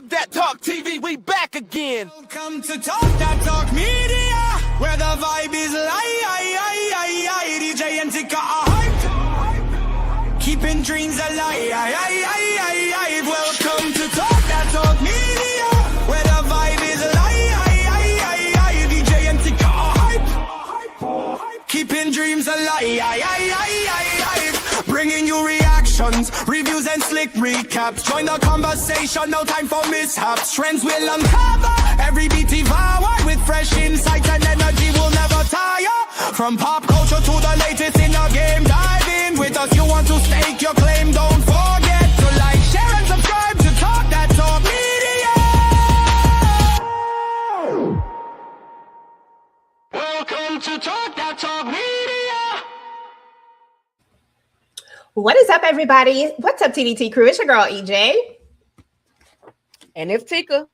Talk That Talk TV, we back again. Welcome to Talk That Talk Media, where the vibe is live. DJ and Ticah are hyped, keeping dreams alive. Welcome to Talk That Talk Media, where the vibe is live. DJ and Ticah are hyped, keeping dreams alive. Bringing you reactions, reviews and slick recaps. Join the conversation, no time for mishaps. Trends will uncover, every beat devour. With fresh insights and energy will never tire. From pop culture to the latest in the game, dive in with us. You want to stake your claim, don't forget to like, share and subscribe to Talk That Talk Media. Welcome to Talk That Talk Media. What is up, everybody? What's up, TDT crew? It's your girl, EJ. And it's Ticah.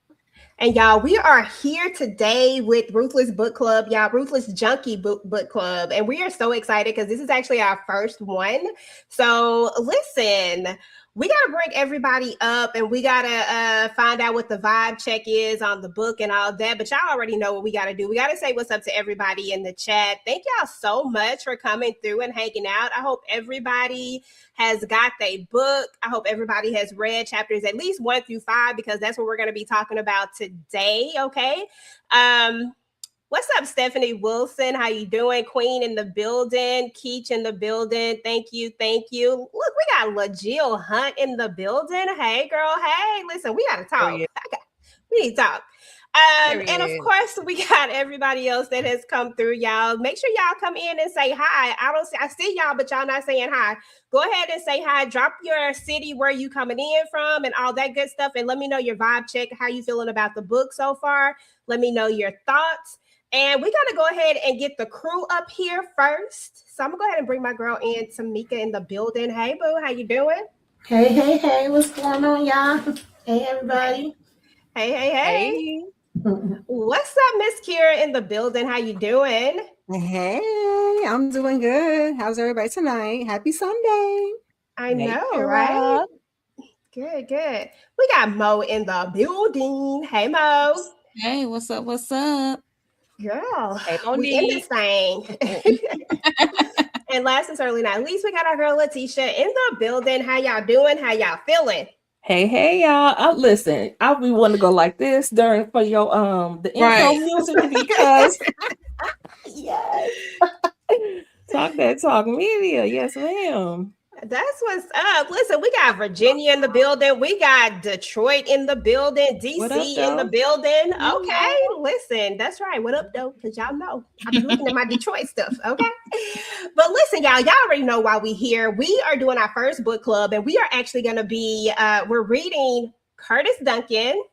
And y'all, we are here today with Ruthless Book Club, y'all, Ruthless Junky Book Club. And we are so excited because this is actually our first one. So listen, we got to bring everybody up and we got to find out what the vibe check is on the book and all that. But y'all already know what we got to do. We got to say what's up to everybody in the chat. Thank y'all so much for coming through and hanging out. I hope everybody has got their book. I hope everybody has read chapters at least 1 through 5 because that's what we're going to be talking about today. Okay. What's up, Stephanie Wilson? How you doing? Queen in the building. Keach in the building. Thank you. Thank you. Look, we got LaJill Hunt in the building. Hey, girl. Hey, listen, we got to talk. We need to talk. And of course, we got everybody else that has come through, y'all. Make sure y'all come in and say hi. I see y'all, but y'all not saying hi. Go ahead and say hi. Drop your city, where you coming in from, and all that good stuff. And let me know your vibe check. How you feeling about the book so far? Let me know your thoughts. And we got to go ahead and get the crew up here first. So I'm going to go ahead and bring my girl in, Tamika, in the building. Hey, boo. How you doing? Hey. What's going on, y'all? Hey, everybody. Hey. What's up, Miss Kira in the building? How you doing? Hey, I'm doing good. How's everybody tonight? Happy Sunday. I know, right? Good. We got Mo in the building. Hey, Mo. Hey, what's up? Girl, hey, we in this thing. And last and certainly not least, we got our girl Letitia in the building. How y'all doing? How y'all feeling? Hey, y'all. Listen, I be want to go like this for your the intro music because yes. Talk That Talk Media. Yes, ma'am. That's what's up. Listen, we got Virginia in the building. We got Detroit in the building. DC in the building. Okay, listen, that's right. What up, though? Because y'all know I've been looking at my Detroit stuff. Okay, but listen, y'all already know why we here. We are doing our first book club, and we are actually going to be we're reading Curtis Duncan,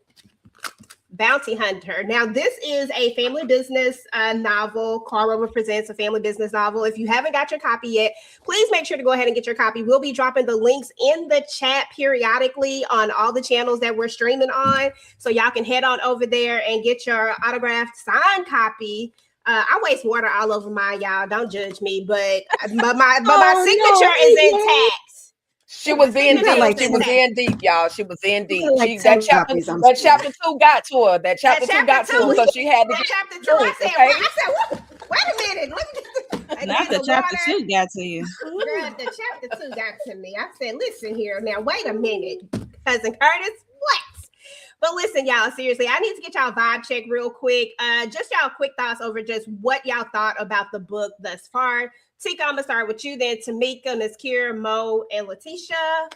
Bounty Hunter. Now, this is a family business novel. Carl Rover presents a family business novel. If you haven't got your copy yet, please make sure to go ahead and get your copy. We'll be dropping the links in the chat periodically on all the channels that we're streaming on. So y'all can head on over there and get your autographed signed copy. I waste water all over mine, y'all. Don't judge me, but my signature is intact. She was in deep. She was in deep, y'all. She was in deep. That chapter 2 got to her. That chapter 2 got to her, so she had to get chapter 2. I said, wait a minute. Not the chapter 2 got to you. Girl, the chapter 2 got to me. I said, listen here. Now, wait a minute. Cousin Curtis, what? But listen, y'all, seriously, I need to get y'all vibe check real quick. Just y'all quick thoughts over just what y'all thought about the book thus far. Ticah, I'm going to start with you, then Tamika, Miss Kira, Mo, and Letitia.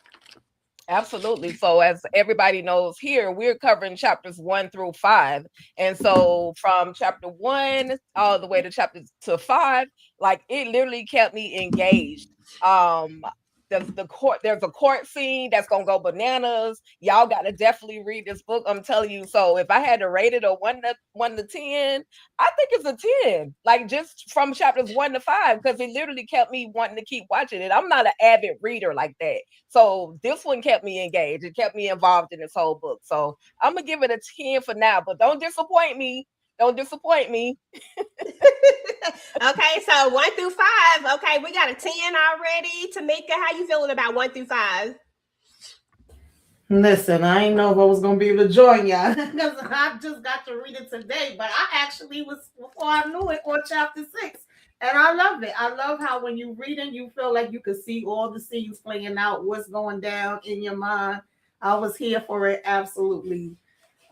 Absolutely. So as everybody knows here, we're covering chapters 1 through 5. And so from chapter 1 all the way to chapter 5, like it literally kept me engaged. There's a court scene that's gonna go bananas. Y'all gotta definitely read this book. I'm telling you. So if I had to rate it a 1 to 10, I think it's a 10. Like just from chapters 1 to 5, because it literally kept me wanting to keep watching it. I'm not an avid reader like that. So this one kept me engaged. It kept me involved in this whole book. So I'm gonna give it a 10 for now, but don't disappoint me. Don't disappoint me. Okay, so 1 through 5. Okay, we got a 10 already. Tamika, how you feeling about 1 through 5? Listen, I didn't know if I was gonna be able to join y'all because I just got to read it today. But I actually was, before I knew it, on chapter 6, and I love it. I love how when you read it, you feel like you can see all the scenes playing out, what's going down in your mind. I was here for it, absolutely.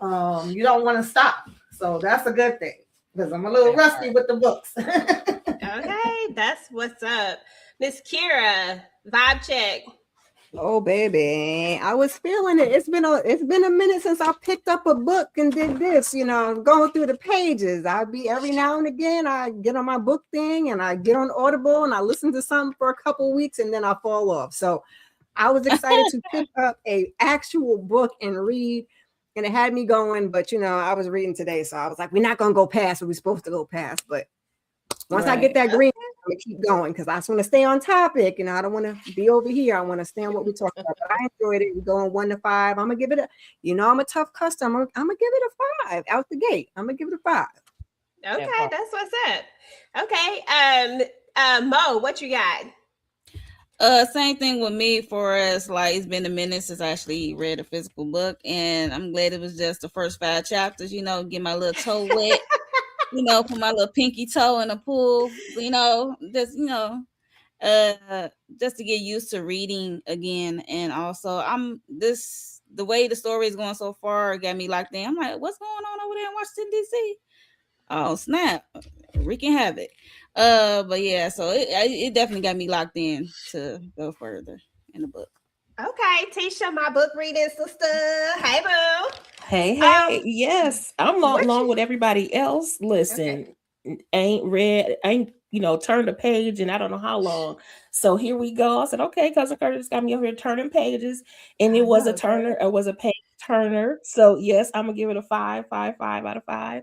You don't want to stop, so that's a good thing because I'm a little rusty with the books. Okay, that's what's up. Miss Kira, vibe check. Oh baby, I was feeling it. It's been a minute since I picked up a book and did this. Going through the pages. I'd be every now and again. I get on my book thing and I get on Audible and I listen to something for a couple weeks and then I fall off. So I was excited to pick up a actual book and read, and it had me going. But I was reading today, so I was like, we're not gonna go past what we're supposed to go past. But once I get that green, I'm gonna keep going because I just want to stay on topic. I don't want to be over here. I want to stay on what we're talking about. But I enjoyed it. We're going 1 to 5. I'm gonna give it a. I'm a tough customer. I'm gonna give it a 5 out the gate. I'm gonna give it a 5. Okay, that's what's up. Okay, Mo, what you got? Same thing with me. For us, like it's been a minute since I actually read a physical book, and I'm glad it was just the first 5 chapters. Get my little toe wet. Put my little pinky toe in the pool, just to get used to reading again. And also the way the story is going so far got me locked in. I'm like, what's going on over there in Washington, DC? Oh, snap. Wreaking havoc. But yeah, so it definitely got me locked in to go further in the book. Okay, Tisha, my book reading sister. Hey, boo. Hey. Yes, I'm along with everybody else. Listen, ain't turned a page and I don't know how long. So here we go. I said, okay, cousin Curtis got me over here turning pages, and it was a turner. It was a page turner. So yes, I'm gonna give it a 5 out of 5.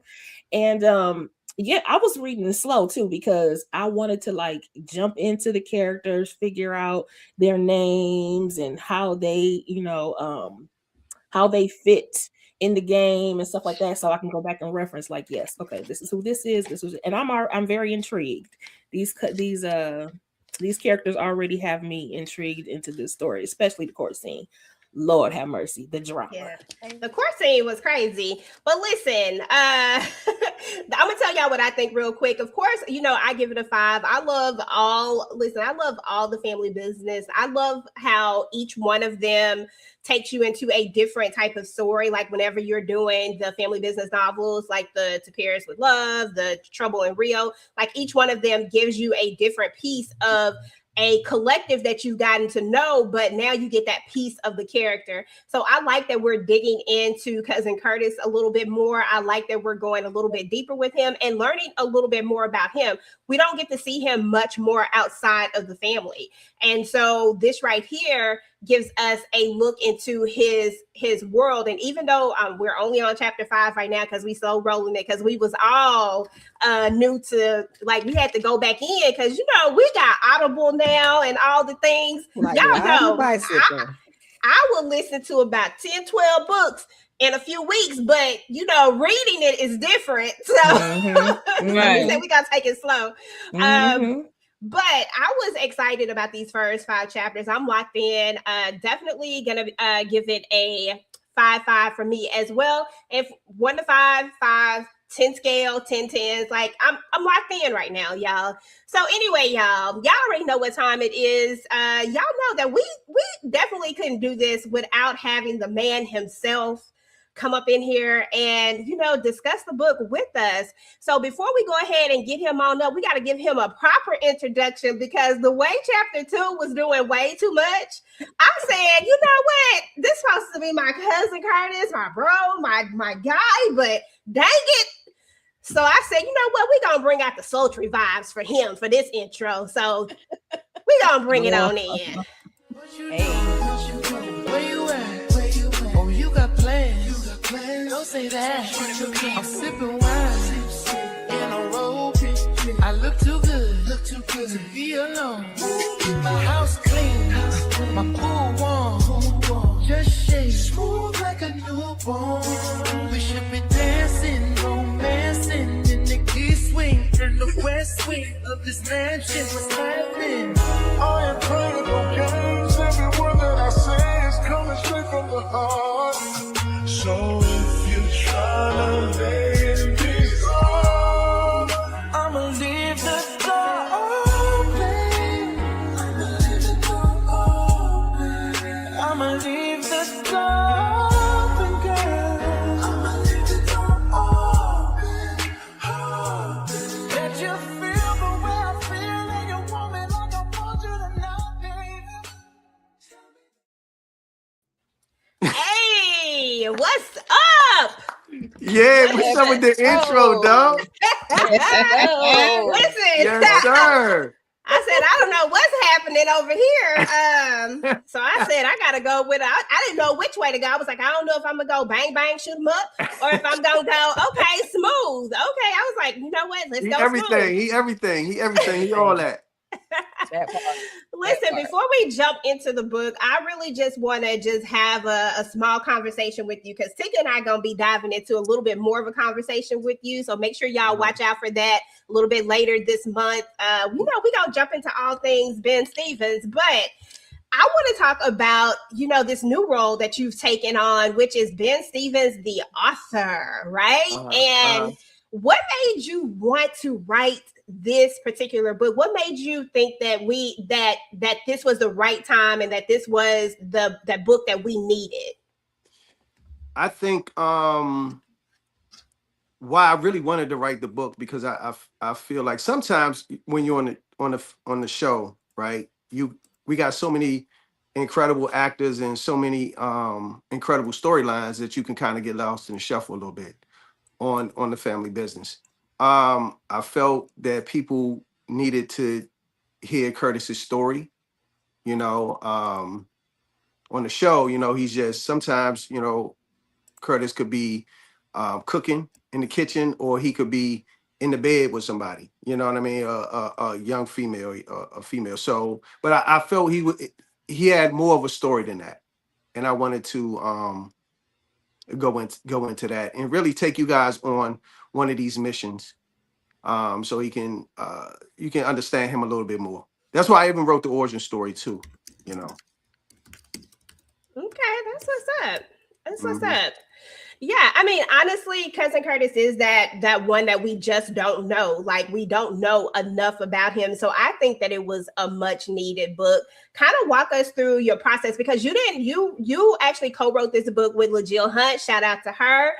And yeah, I was reading it slow too because I wanted to jump into the characters, figure out their names and how they, how they fit in the game and stuff like that, so I can go back and reference. Yes, okay, this is who this is. This was, and I'm very intrigued. These characters already have me intrigued into this story, especially the court scene. Lord have mercy, the drama. Yeah, the court scene was crazy. But listen, I'm gonna tell y'all what I think real quick. Of course, I give it a 5. I love all the family business. I love how each one of them takes you into a different type of story. Like whenever you're doing the family business novels, like the To Paris with Love, the Trouble in Rio, like each one of them gives you a different piece of a collective that you've gotten to know, but now you get that piece of the character. So I like that we're digging into cousin Curtis a little bit more. I like that we're going a little bit deeper with him and learning a little bit more about him. We don't get to see him much more outside of the family. And so this right here gives us a look into his world. And even though we're only on chapter 5 right now because we slow rolling it, because we was all new to, we had to go back in because we got Audible now and all the things. Y'all know I will listen to about 10, 12 books in a few weeks, but reading it is different. So right. We gotta take it slow. But I was excited about these first 5 chapters. I'm locked in. Definitely gonna give it a 5 for me as well. If 1 to 5, 5, 10 scale, 10 10s. I'm locked in right now, y'all. So anyway, y'all already know what time it is. Y'all know that we definitely couldn't do this without having the man himself come up in here and, discuss the book with us. So before we go ahead and get him on up, we got to give him a proper introduction because the way chapter 2 was doing way too much, I said, you know what? This is supposed to be my cousin Curtis, my bro, my guy, but dang it. So I said, you know what? We're going to bring out the sultry vibes for him for this intro. So we're going to bring it on in. Hey. Where you at? Oh, you got plans. Don't say that. I'm sipping wine in a robe. I look too good to be alone. My house clean, my pool warm. Just shake smooth like a newborn. We should be dancing, romancing in the east swing and the west wing of this mansion. What's happening? I ain't playing no games. Every word that I say is coming straight from the So if you tryna make me fall, I'ma leave the door open. I'ma leave the door open, girl. I'ma leave the door open. Let you feel the way I feel, and you want me like I want you tonight, baby. Hey, what's up? Yeah, what's up with the intro, dog? Oh, Listen, Yes, sir. I said, I don't know what's happening over here. So I said, I gotta go with I didn't know which way to go. I was like, I don't know if I'm gonna go bang bang shoot 'em up or if I'm gonna go okay smooth. Okay, I was like, you know what? Let's He go everything. smooth. He everything. He everything. He all that. that part. Listen, before we jump into the book, I really just want to just have a small conversation with you because Ticah and I are going to be diving into a little bit more of a conversation with you. So make sure y'all watch out for that a little bit later this month. We're going to jump into all things Ben Stevens, but I want to talk about, this new role that you've taken on, which is Ben Stevens, the author, right? What made you want to write this particular book? What made you think that that this was the right time and that this was the book that we needed? I think why I really wanted to write the book because I feel like sometimes when you're on the show, right? We got so many incredible actors and so many incredible storylines that you can kind of get lost in the shuffle a little bit on the family business. I felt that people needed to hear Curtis's story, on the show, he's just sometimes, Curtis could be cooking in the kitchen or he could be in the bed with somebody, you know what I mean? A young female, a female. So, but I felt he had more of a story than that. And I wanted to go into that and really take you guys on one of these missions so you can understand him a little bit more. That's why I even wrote the origin story too, Okay, that's what's up. That's what's up. Yeah, I mean, honestly, Cousin Curtis is that one that we just don't know. Like, we don't know enough about him. So I think that it was a much needed book. Kind of walk us through your process because you actually co-wrote this book with LaJill Hunt. Shout out to her.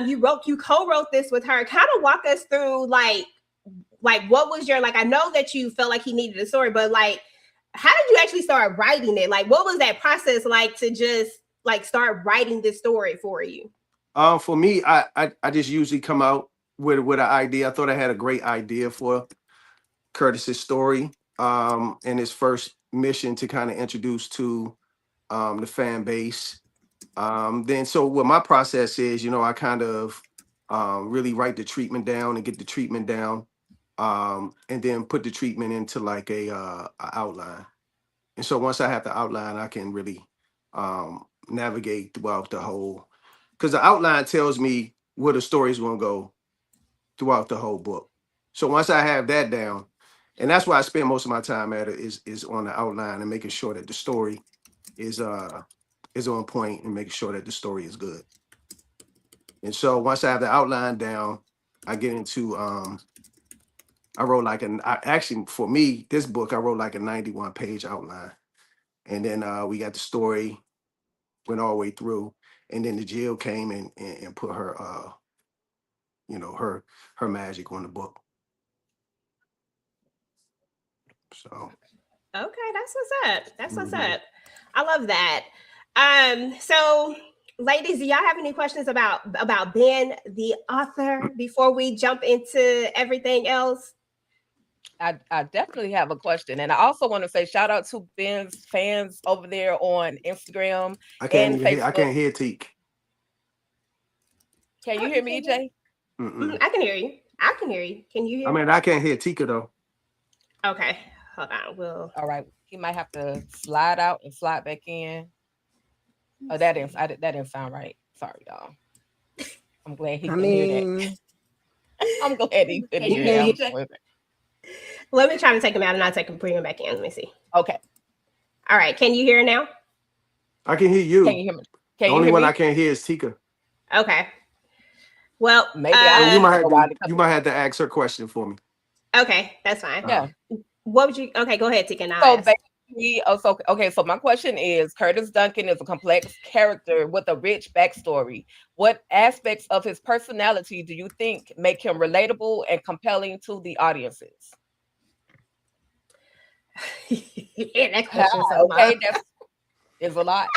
You co-wrote this with her. Kind of walk us through like what was your, like, I know that you felt like he needed a story, but like, how did you actually start writing it? Like, what was that process like to just like start writing this story for you? For me, I just usually come out with an idea. I thought I had a great idea for Curtis's story and his first mission to kind of introduce to the fan base. Then so what my process is, I kind of really write the treatment down and get the treatment down and then put the treatment into like a outline. And so once I have the outline, I can really navigate throughout the whole, because the outline tells me where the story is going to go throughout the whole book. So once I have that down, and that's why I spend most of my time at it is on the outline and making sure that the story is on point and making sure that the story is good. And so once I have the outline down, I get into I wrote like actually for me, this book, I wrote like a 91-page outline. And then we got the story, went all the way through. And then the Jill came and put her, her magic on the book. So. Okay, that's what's up. That's what's up. I love that. So ladies, do y'all have any questions about Ben, the author, before we jump into everything else? I definitely have a question. And I also want to say shout out to Ben's fans over there on Instagram and Facebook. I can't hear Ticah. Can you hear me, EJ? I can hear you. I can hear you. Can you hear me? I can't hear Ticah though. Okay, hold on. All right. He might have to slide out and slide back in. Oh, that didn't sound right. Sorry, y'all. I'm glad he can hear that. I'm glad he could hear that. Let me try to take him out and I'll bring him back in. Let me see. Okay. All right. Can you hear now? I can hear you. Can you hear me? The Can you only hear one me? I can't hear is Ticah. Okay. Well, Maybe Well, you might have a while to, to you might have to ask her question for me. okay, that's fine. Yeah. What would you? Okay, go ahead, Ticah. And I'll So ask. basically, so my question is: Curtis Duncan is a complex character with a rich backstory. What aspects of his personality do you think make him relatable and compelling to the audiences? Yeah, that question is so Okay, long. that's is a lot.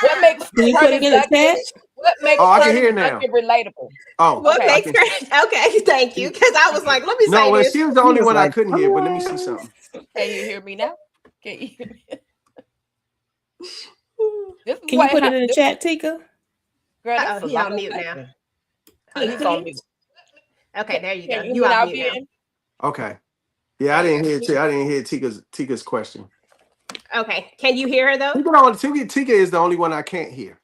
What makes Can you put it Curtis in the Duncan? chat? What makes Oh, I can Curtis hear now. Duncan relatable? Oh, What Okay. makes okay? Thank you, because I was like, let me no, say well, this. she was the only was one I like, couldn't hear. But let me see something. Can you hear me now? Can you hear me? This is Can you what put it in the happened. chat, Tika? Girl, that's a He lot on of mute now. questions. Hold He's on. on mute. Okay, there you go. Can you You hear me off now, mute now. Ben? Okay. Yeah, I There you didn't hear. go. I didn't hear Tika's question. Okay, can you hear her though? Ticah is the only one I can't hear.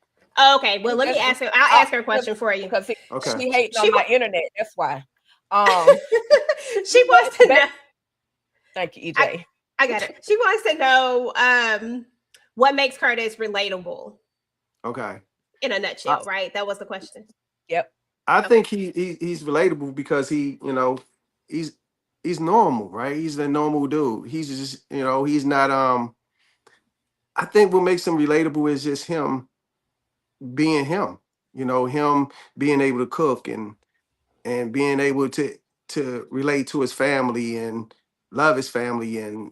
Okay, well let me ask her. I'll ask her a question for you. Because Okay. she hating She on my wa- internet. That's why. She wants to know. Thank you, EJ. I got it. She wants to know what makes Curtis relatable Okay. in a nutshell, right? That was the question. Yep. I think he's relatable because he's normal, right? He's a normal dude. He's just, he's not I think what makes him relatable is just him being him. Him being able to cook and being able to relate to his family and love his family and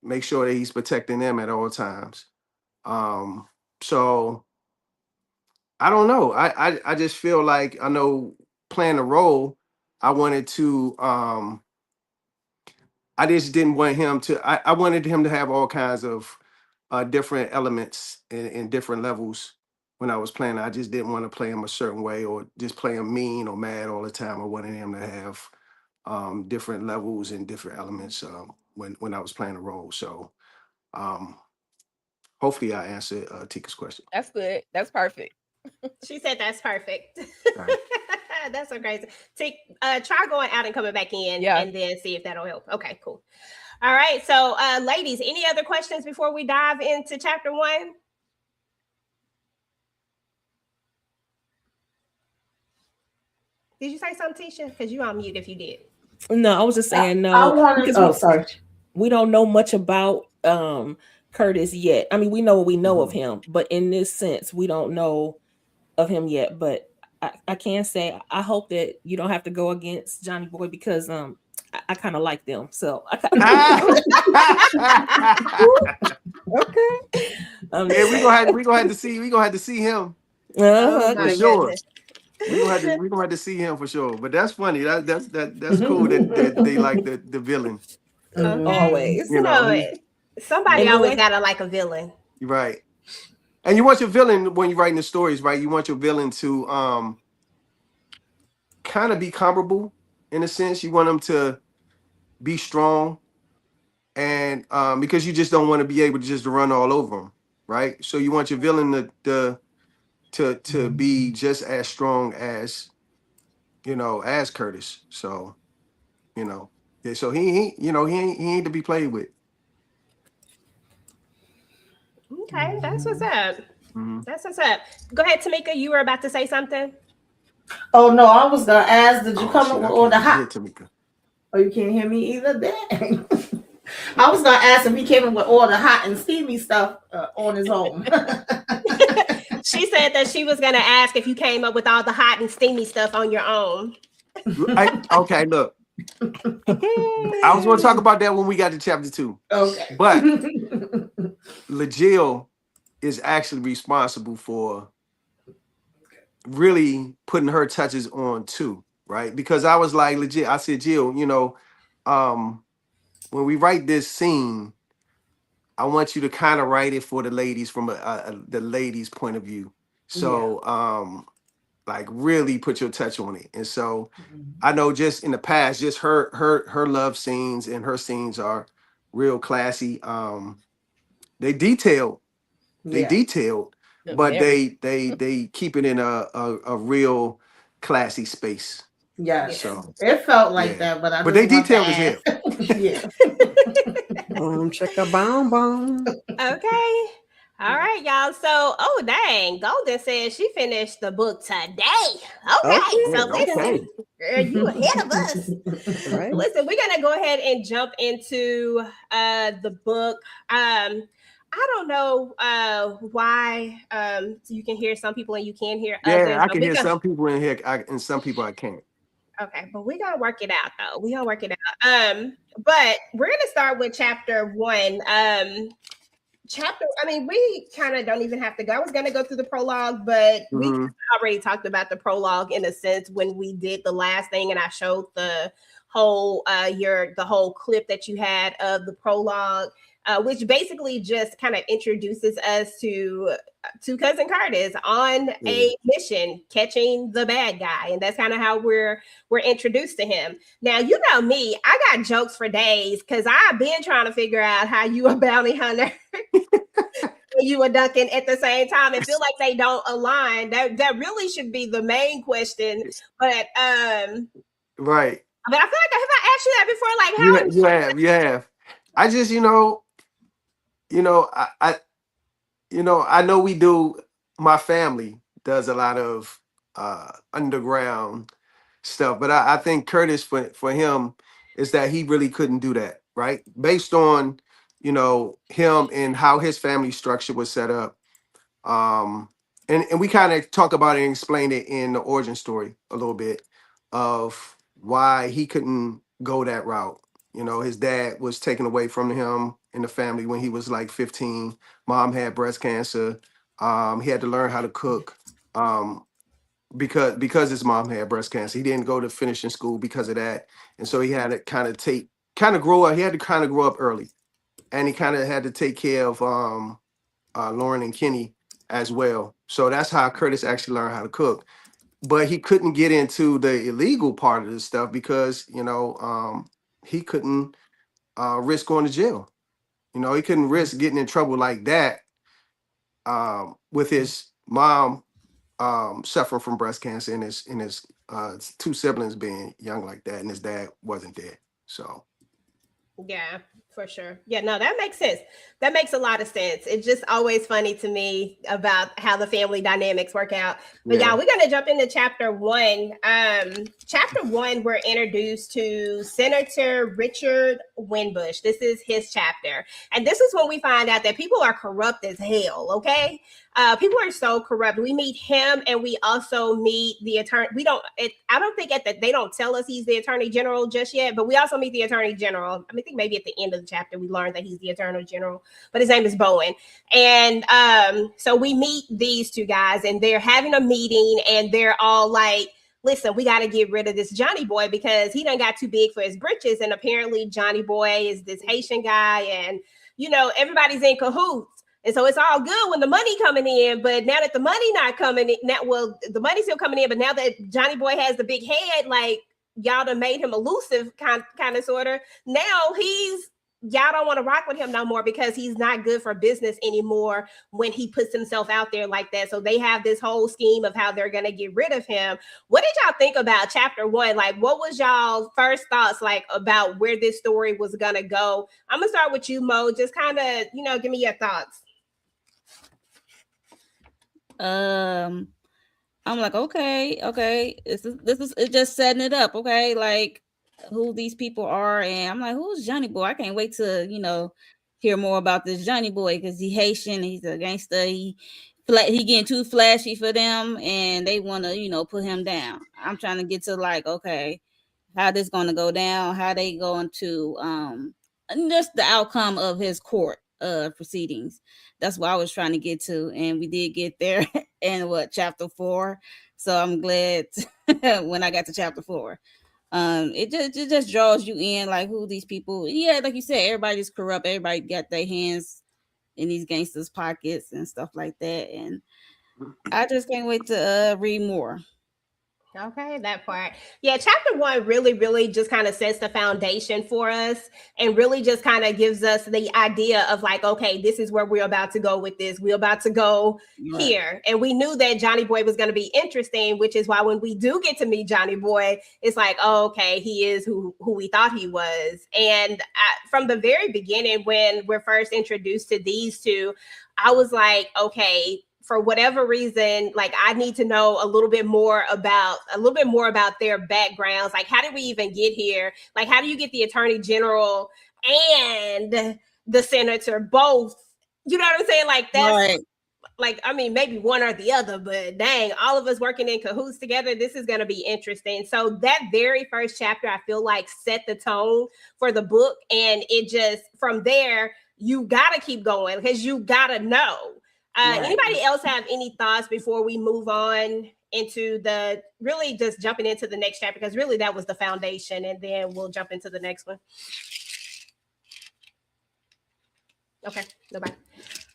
make sure that he's protecting them at all times. So I don't know. I just feel like I know playing a role, I wanted to I just didn't want him to I wanted him to have all kinds of different elements and different levels when I was playing. I just didn't want to play him a certain way or just play him mean or mad all the time. I wanted him to have different levels and different elements when I was playing a role. So hopefully I answered Tika's question. That's good. That's perfect. She said that's perfect. Right. That's so crazy. Try going out and coming back in and then see if that'll help. Okay, cool. All right. So ladies, any other questions before we dive into chapter 1? Did you say something, Tisha? Because you on mute if you did. No, I was just saying no. I wanted. Sorry. We don't know much about Curtis yet. I mean, we know what we know of him, but in this sense, we don't know of him yet. But I can say I hope that you don't have to go against Johnny Boy because I kind of like them. So I kind of okay. Yeah, we gonna have to see him. For sure. We're gonna have to see him for sure. But that's funny. That's cool that they like the villain. Always. Somebody always gotta like a villain. Right. And you want your villain when you're writing the stories, right? You want your villain to kind of be comparable in a sense. You want them to be strong, and because you just don't want to be able to just run all over them, right? So you want your villain to be just as strong as as Curtis. So yeah. So he ain't to be played with. Okay, that's what's up. That's what's up. Go ahead, Tamika. You were about to say something. Oh no, I was gonna ask. Did you come up with all the hot? Oh, you can't hear me either. Dang. I was gonna ask if he came in with all the hot and steamy stuff on his own. She said that she was gonna ask if you came up with all the hot and steamy stuff on your own. Okay, look. I was going to talk about that when we got to chapter 2. Okay. But LaJill is actually responsible for really putting her touches on too, right? Because I was like, legit, I said, Jill, when we write this scene, I want you to kind of write it for the ladies from the ladies' point of view. So, like really put your touch on it. And so I know just in the past, just her love scenes and her scenes are real classy. They detailed, but they keep it in a real classy space. Yeah. So it felt like that, but they detailed as hell. Yeah. Check a bomb. Okay. All right, y'all. So, oh dang, Golden says she finished the book today. Okay, so listen, girl, you ahead of us. Right. Listen, we're gonna go ahead and jump into the book. I don't know why so you can hear some people and you can't hear others. Yeah, I But can we hear go, some people in here, and some people I can't. okay, but we gotta work it out though. We gotta work it out. But we're gonna start with chapter 1. I mean, we kind of don't even have to go. I was going to go through the prologue, but we already talked about the prologue in a sense when we did the last thing, and I showed the whole the whole clip that you had of the prologue, which basically just kind of introduces us to cousin Curtis on a mission catching the bad guy, and that's kind of how we're introduced to him. Now, you know me, I got jokes for days because I've been trying to figure out how you a bounty hunter you a Duncan at the same time and feel like they don't align. That really should be the main question. But Right. I feel like have I asked you that before? Like how You have. I just, I know we do. My family does a lot of underground stuff, but I think Curtis for him is that he really couldn't do that, right? Based on him and how his family structure was set up. And we kind of talk about it and explain it in the origin story a little bit of why he couldn't go that route. His dad was taken away from him in the family when he was like 15. Mom had breast cancer. He had to learn how to cook because his mom had breast cancer. He didn't go to finishing school because of that, and so he had to kind of grow up. He had to kind of grow up early, and he kind of had to take care of Lauren and Kenny as well. So that's how Curtis actually learned how to cook. But he couldn't get into the illegal part of this stuff because he couldn't risk going to jail. He couldn't risk getting in trouble like that with his mom suffering from breast cancer and his two siblings being young like that, and his dad wasn't there. So yeah, for sure. Yeah, no, that makes sense. That makes a lot of sense. It's just always funny to me about how the family dynamics work out. But yeah, we're gonna jump into chapter 1. Chapter 1, we're introduced to Senator Richard Winbush. This is his chapter, and this is when we find out that people are corrupt as hell. Okay, people are so corrupt. We meet him, and we also meet the attorney. I don't think they don't tell us he's the attorney general just yet, but we also meet the attorney general. I think maybe at the end of the chapter we learned that he's the attorney general, but his name is Bowen. And so we meet these two guys, and they're having a meeting, and they're all like, listen, we got to get rid of this Johnny boy because he done got too big for his britches. And apparently Johnny boy is this Haitian guy, and everybody's in cahoots. And so it's all good when the money coming in, but now that the money not coming in, the money's still coming in, but now that Johnny boy has the big head, like y'all done made him elusive, kind of, sort of. Now y'all don't want to rock with him no more because he's not good for business anymore when he puts himself out there like that. So they have this whole scheme of how they're going to get rid of him. What did y'all think about chapter 1? Like, what was y'all first thoughts like about where this story was going to go? I'm going to start with you, Mo. Just kind of, give me your thoughts. I'm like, okay. This is it's just setting it up, okay? Like who these people are, and I'm like, who's Johnny Boy? I can't wait to hear more about this Johnny Boy because he's Haitian, he's a gangster, he getting too flashy for them, and they want to put him down. I'm trying to get to like, okay, how this going to go down? How they going to just the outcome of his court proceedings. That's what I was trying to get to, and we did get there in chapter 4. So I'm glad when I got to chapter 4. It just draws you in, like who these people. Yeah, like you said, everybody's corrupt. Everybody got their hands in these gangsters' pockets and stuff like that. And I just can't wait to read more. Okay, that part. Yeah, chapter 1 really, really just kind of sets the foundation for us and really just kind of gives us the idea of like, okay, this is where we're about to go with this. We're about to go Right. here. And we knew that Johnny Boy was going to be interesting, which is why when we do get to meet Johnny Boy, it's like, oh, okay, he is who we thought he was. And from the very beginning, when we're first introduced to these two, I was like, okay, for whatever reason, like I need to know a little bit more about their backgrounds. Like, how did we even get here? Like, how do you get the attorney general and the senator both? You know what I'm saying? Like, that's Right. like, I mean, maybe one or the other, but dang, all of us working in cahoots together, this is going to be interesting. So that very first chapter, I feel like set the tone for the book. And it just, from there, you got to keep going because you got to know. Right. Anybody else have any thoughts before we move on into the really just jumping into the next chapter? Because really that was the foundation, and then we'll jump into the next one. Okay, nobody.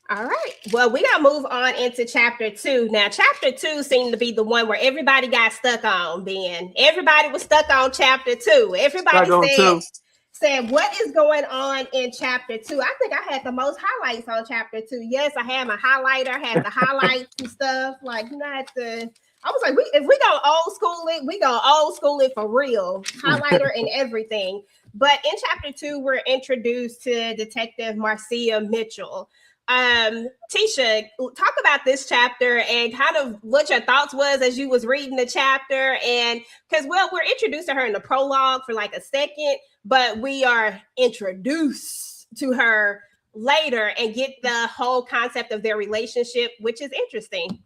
All right. Well, we got to move on into chapter 2. Now, chapter 2 seemed to be the one where everybody got stuck on, Ben. Everybody was stuck on chapter 2. Everybody said, what is going on in chapter 2? I think I had the most highlights on chapter 2. Yes, I had my highlighter, had the highlights and stuff. Like, not the... I was like, if we go old school it, we go old school it for real. Highlighter and everything. But in chapter 2, we're introduced to Detective Marcia Mitchell. Tisha, talk about this chapter and kind of what your thoughts was as you was reading the chapter. And because, well, we're introduced to her in the prologue for like a second, but we are introduced to her later and get the whole concept of their relationship, which is interesting.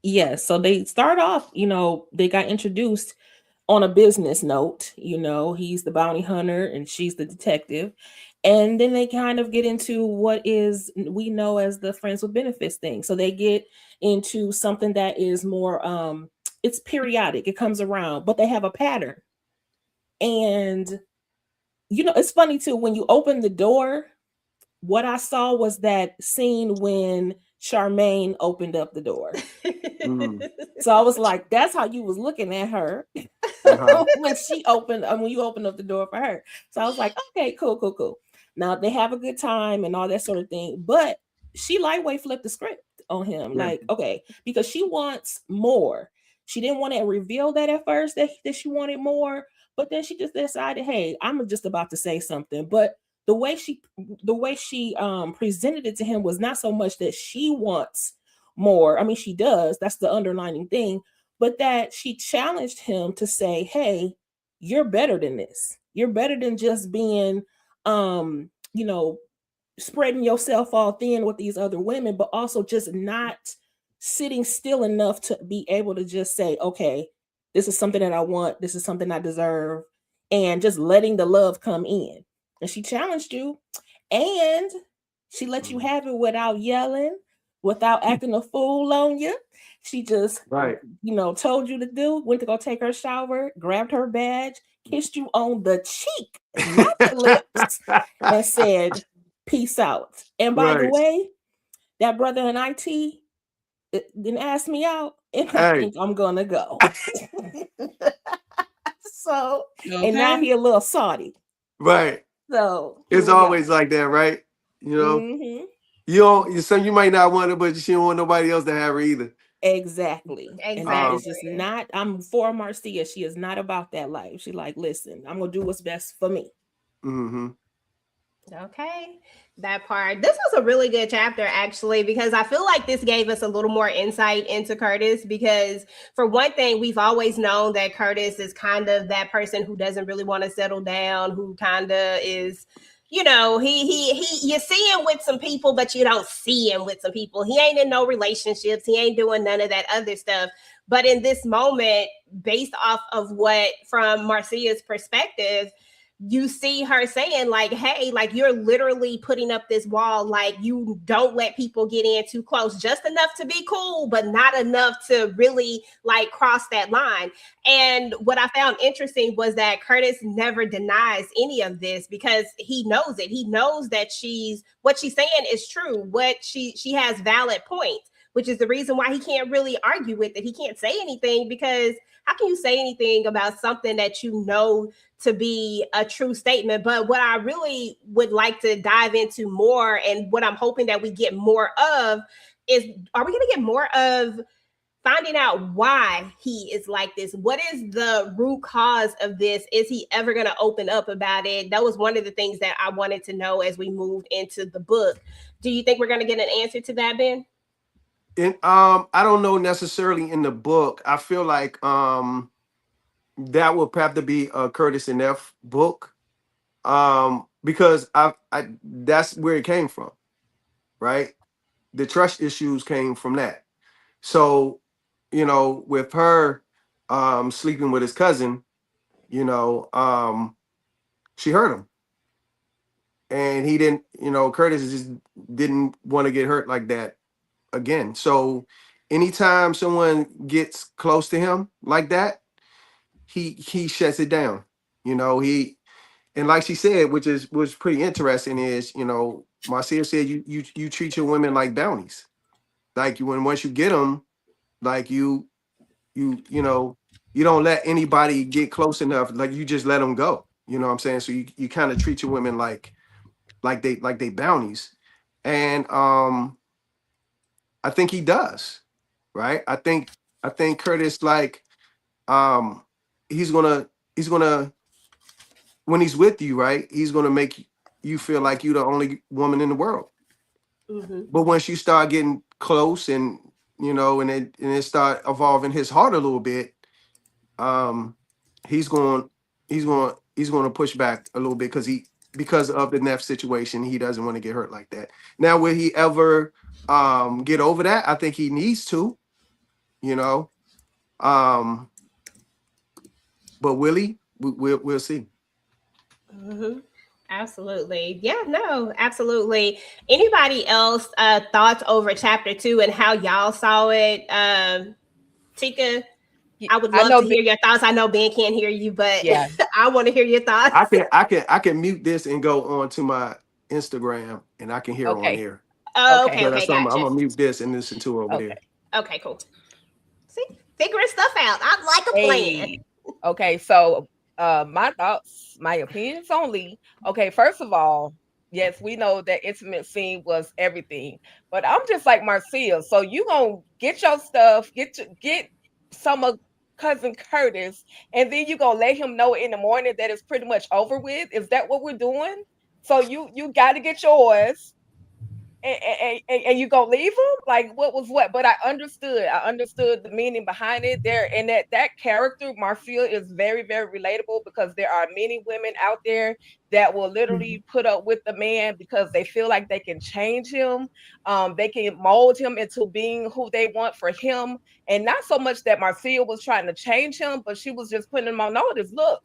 Yes. So they start off, they got introduced on a business note. He's the bounty hunter and she's the detective. And then they kind of get into what we know as the friends with benefits thing. So they get into something that is more, it's periodic. It comes around, but they have a pattern. And, it's funny too, when you open the door, what I saw was that scene when Charmaine opened up the door. So I was like, that's how you was looking at her when you opened up the door for her. So I was like, okay, cool. Now they have a good time and all that sort of thing, but she lightweight flipped the script on him. Yeah. Like, okay, because she wants more. She didn't want to reveal that at first that she wanted more, but then she just decided, hey, I'm just about to say something. But the way she presented it to him was not so much that she wants more. I mean, she does. That's the underlining thing. But that she challenged him to say, hey, you're better than this. You're better than just being, spreading yourself all thin with these other women, but also just not sitting still enough to be able to just say, okay, this is something that I want. This is something I deserve. And just letting the love come in. And she challenged you and she let you have it without yelling, without acting a fool on you. She just, told you went to go take her shower, grabbed her badge, kissed you on the cheek, not the lips, and said, peace out. And by the way, that brother in IT didn't ask me out, and I think I'm going to go. So, and now he a little salty. Right. So it's always like that, right? You might not want it, but she don't want nobody else to have her either. Exactly. And that is just not, I'm for Marcia. She is not about that life. She like, listen, I'm going to do what's best for me. Mm-hmm. Okay, that part. This was a really good chapter, actually, because I feel like this gave us a little more insight into Curtis. Because for one thing, we've always known that Curtis is kind of that person who doesn't really want to settle down, who kind of is, you see him with some people, but you don't see him with some people. He ain't in no relationships. He ain't doing none of that other stuff. But in this moment, based off of what, from Marcia's perspective, you see her saying like, hey, like you're literally putting up this wall. Like you don't let people get in too close, just enough to be cool, but not enough to really like cross that line. And what I found interesting was that Curtis never denies any of this because he knows it. He knows that what she's saying is true. What she has valid points. which is the reason why he can't really argue with it. He can't say anything because how can you say anything about something that you know to be a true statement? But what I really would like to dive into more, and what I'm hoping that we get more of, is are we going to get more of finding out why he is like this? What is the root cause of this? Is he ever going to open up about it? That was one of the things that I wanted to know as we moved into the book. Do you think we're going to get an answer to that, Ben? I don't know necessarily in the book. I feel like that would have to be a Curtis and F book. Because I that's where it came from, right? The trust issues came from that. So, you know, with her sleeping with his cousin, you know, she hurt him. And he didn't, you know, Curtis just didn't want to get hurt like that again. So anytime someone gets close to him like that, he shuts it down. You know, and like she said, which was pretty interesting, is, you know, Marcia said you treat your women like bounties. Like once you get them, like you know, you don't let anybody get close enough. Like you just let them go. You know what I'm saying? So you kind of treat your women like they bounties. And I think he does, right? I think Curtis, like, he's gonna when he's with you, right? He's gonna make you feel like you're the only woman in the world. Mm-hmm. But once you start getting close, and you know, and it start evolving his heart a little bit, he's going to push back a little bit because of the Neff situation. He doesn't want to get hurt like that. Now, will he ever get over that? I think he needs to, you know. But will he? We'll see. Mm-hmm. Absolutely. Yeah, no, absolutely. Anybody else thoughts over chapter 2 and how y'all saw it? Ticah, I would love to hear your thoughts. I know Ben can't hear you, but yeah. I want to hear your thoughts. I can mute this and go on to my Instagram, and I can hear on here. Oh, okay, So gotcha. I'm gonna mute this and listen to it over there. Okay, cool. See, figuring stuff out. I like a plan. Okay, so my thoughts, my opinions only. Okay, first of all, yes, we know that intimate scene was everything, but I'm just like Marcia. So you gonna get your stuff, get some of cousin Curtis, and then you gonna let him know in the morning that it's pretty much over with. Is that what we're doing? So you got to get yours. And you gonna leave him? Like what was what? But I understood the meaning behind it there, and that character Marcia is very, very relatable, because there are many women out there that will literally put up with the man because they feel like they can change him, they can mold him into being who they want for him, and not so much that Marcia was trying to change him, but she was just putting him on notice. Look,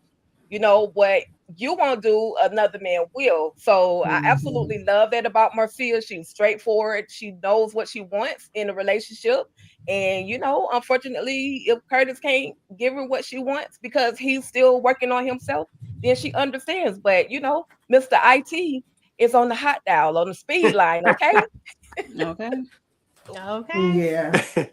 you know what you won't do, another man will. So I absolutely love that about Marcia. She's straightforward. She knows what she wants in a relationship. And, you know, unfortunately, if Curtis can't give her what she wants because he's still working on himself, then she understands. But, you know, Mr. IT is on the hot dial, on the speed line, okay? Okay. Yeah.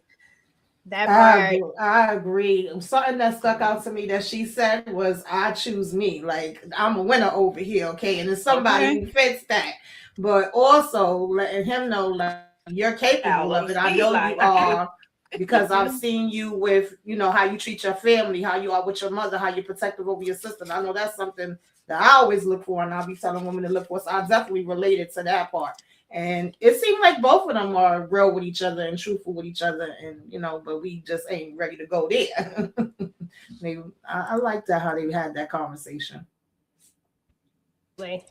That part. I agree. Something that stuck out to me that she said was, I choose me. Like, I'm a winner over here, okay? And it's somebody who fits that. But also letting him know, like, you're capable of it. I know you are, because I've seen you with, you know, how you treat your family, how you are with your mother, how you're protective over your sister. And I know that's something that I always look for, and I'll be telling women to look for. So I definitely related to that part. And it seemed like both of them are real with each other and truthful with each other, and you know, but we just ain't ready to go there. I like that how they had that conversation.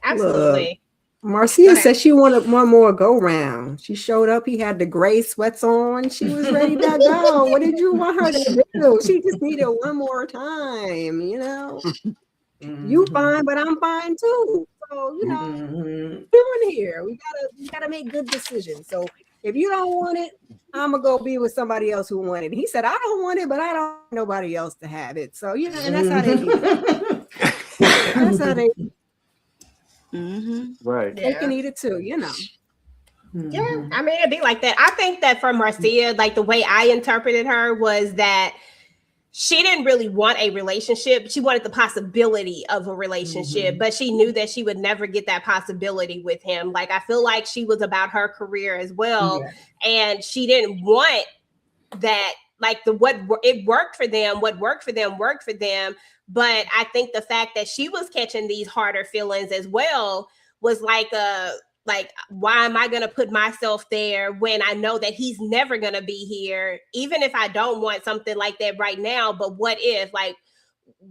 Absolutely. Marcia said she wanted one more go round. She showed up. He had the gray sweats on. She was ready to go. What did you want her to do? She just needed one more time. You know, you fine, but I'm fine too. So you know, doing here, we gotta make good decisions. So if you don't want it, I'm gonna go be with somebody else who want it. He said, I don't want it, but I don't want nobody else to have it. So you know, and that's how they do. That's how they. Right. They can eat it too, you know. Yeah, I mean, it'd be like that. I think that for Marcia, like the way I interpreted her was that she didn't really want a relationship. She wanted the possibility of a relationship, but she knew that she would never get that possibility with him. Like, I feel like she was about her career as well. And she didn't want that, like it worked for them. What worked for them worked for them. But I think the fact that she was catching these harder feelings as well was like why am I going to put myself there when I know that he's never going to be here, even if I don't want something like that right now? But what if, like,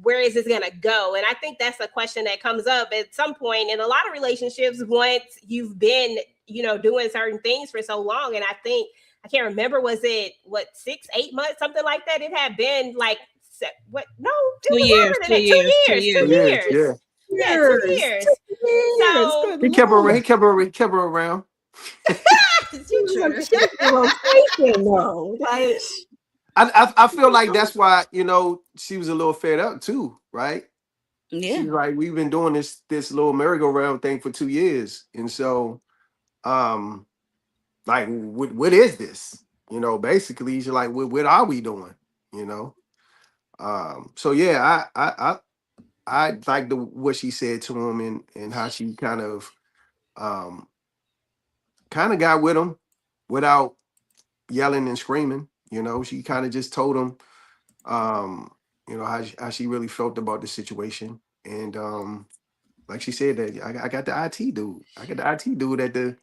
where is this going to go? And I think that's a question that comes up at some point in a lot of relationships once you've been, doing certain things for so long. And I think, I can't remember, was it 6, 8 months, something like that? It had been like, what? No, it was longer than that. 2 years. 2 years. Yeah, 2 years. So he kept her around. I feel like that's why, she was a little fed up too, right? Yeah. She's like, we've been doing this little merry-go-round thing for 2 years. And so like, what is this? Basically she's like, what are we doing? So yeah, I like what she said to him and how she kind of got with him without yelling and screaming. She kind of just told him, how she really felt about the situation. And like she said, that I got the IT dude. I got the IT dude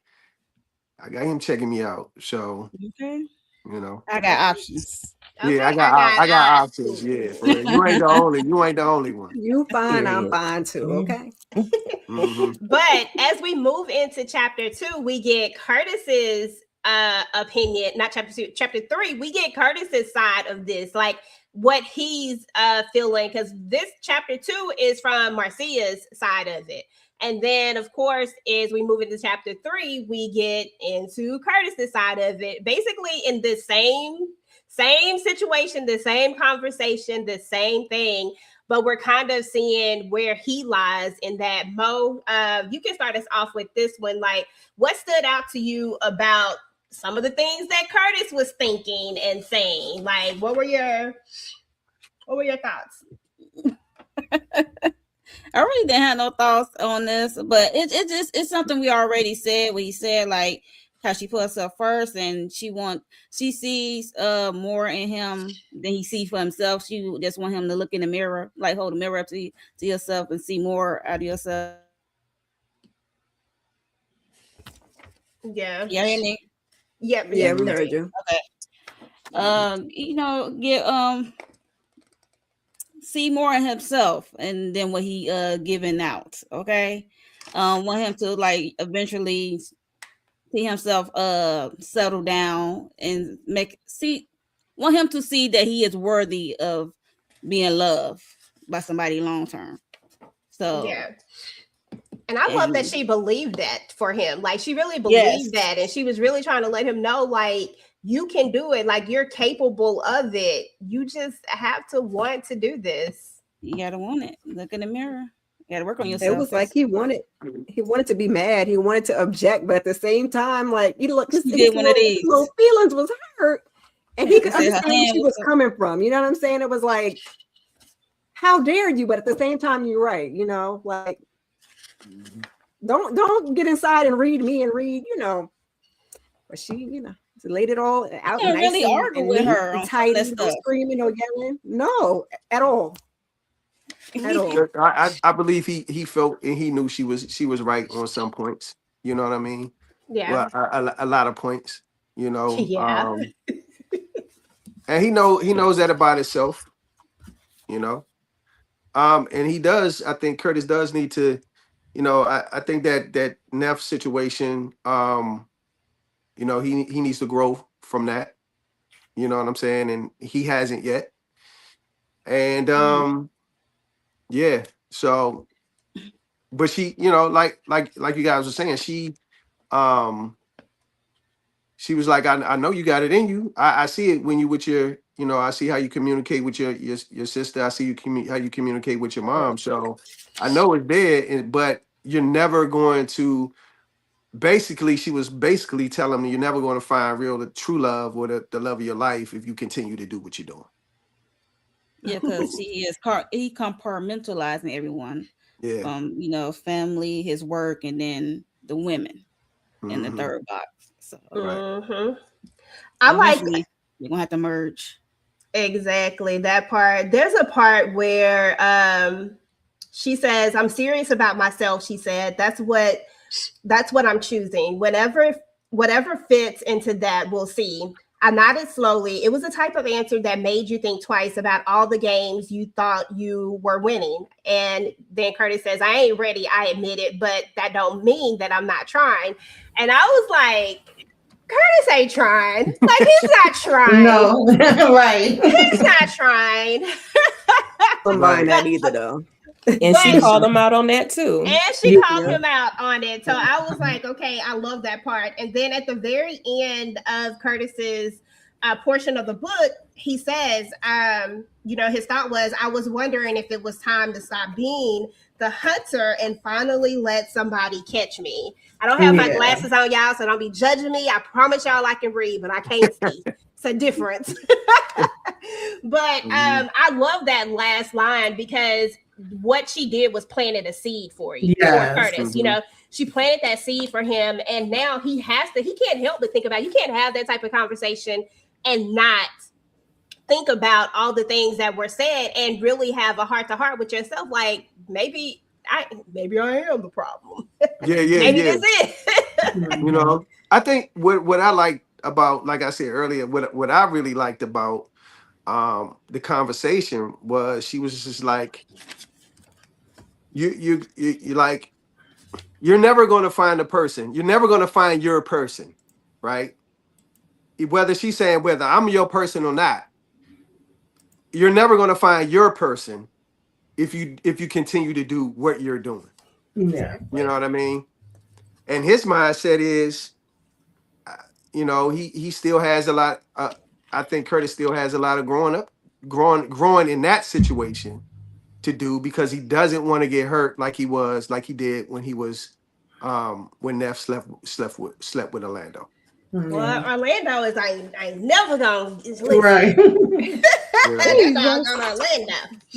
I got him checking me out. So, I got options. Yeah, I got options. Yeah, for real. You ain't the only one. You fine, I'm fine too. Okay. But as we move into chapter 2, we get Curtis's opinion. Not chapter 2, chapter 3. We get Curtis's side of this, like what he's feeling, because this chapter 2 is from Marcia's side of it. And then, of course, as we move into chapter 3, we get into Curtis's side of it, basically in the same situation, the same conversation, the same thing, but we're kind of seeing where he lies in that. Mo, you can start us off with this one. Like, what stood out to you about some of the things that Curtis was thinking and saying? Like, what were your thoughts? I really didn't have no thoughts on this, but it's something we already said. We said, like, how she put herself first, and she sees more in him than he sees for himself. She just want him to look in the mirror, like hold the mirror up to yourself and see more out of yourself. Yeah. You hear me? Yep. Yeah, we heard you. Okay. Get see more in himself and then what he giving out. Okay. Want him to, like, eventually see himself settle down and want him to see that he is worthy of being loved by somebody long term. So yeah. And I love that she believed that for him. Like, she really believed that, and she was really trying to let him know, like, you can do it. Like, you're capable of it. You just have to want to do this. You gotta want it. Look in the mirror. You gotta work on yourself. It was like he wanted to be mad. He wanted to object, but at the same time, like, his little feelings was hurt, and he could understand where she was coming from. You know what I'm saying? It was like, how dare you? But at the same time, you're right. Like, don't get inside and read me and read. But she, laid it all out. You really argue with her on tight, stuff. Screaming or yelling. No, at all. I believe he felt and he knew she was right on some points. You know what I mean? Yeah. Well, a lot of points. Yeah. And he knows that about himself. And he does. I think Curtis does need to. I think that Neff situation. He needs to grow from that. You know what I'm saying? And he hasn't yet. And yeah. So, but she, like you guys were saying, she was like, I know you got it in you. I see it when you with your, I see how you communicate with your sister. I see how you communicate with your mom. So I know it's there, but you're never going to basically she was basically telling me you're never going to find real true love or the love of your life if you continue to do what you're doing. Yeah, because he compartmentalizing everyone Yeah. from, you know, family, his work, and then the women in the Mhm. third box. So Right. I like eventually you're gonna have to merge. exactly that part. There's a part where she says, "I'm serious about myself." She said, that's what I'm choosing. Whatever fits into that, we'll see." I nodded slowly. It was the type of answer that made you think twice about all the games you thought you were winning. And then Curtis says, "I ain't ready, I admit it, but that don't mean that I'm not trying." And I was like, Curtis ain't trying. Like, he's not trying. No, right. He's not trying. I'm buying that either though. And she called him out on that too. And she called him out on it. So I was like, okay, I love that part. And then at the very end of Curtis's portion of the book, he says, you know, his thought was, "I was wondering if it was time to stop being the hunter and finally let somebody catch me." I don't have my glasses on, y'all, so don't be judging me. I promise y'all I can read, but I can't see. It's a difference. But I love that last line because what she did was planted a seed for you, for Curtis. You know, she planted that seed for him, and now he can't help but think about it. You can't have that type of conversation and not think about all the things that were said and really have a heart to heart with yourself. Like, maybe I am the problem. Maybe that's it. You know, I think what I like about, like I said earlier, what I really liked about the conversation was she was just like, you like, you're never going to find a person. You're never going to find your person, right? Whether she's saying whether I'm your person or not, you're never going to find your person if you continue to do what you're doing. Yeah. You know what I mean? And his mindset is, you know, he still has a lot. I think Curtis still has a lot of growing in that situation to do, because he doesn't want to get hurt like he did when he was when Neff slept with Orlando. Well, Orlando is I never gonna right. Orlando.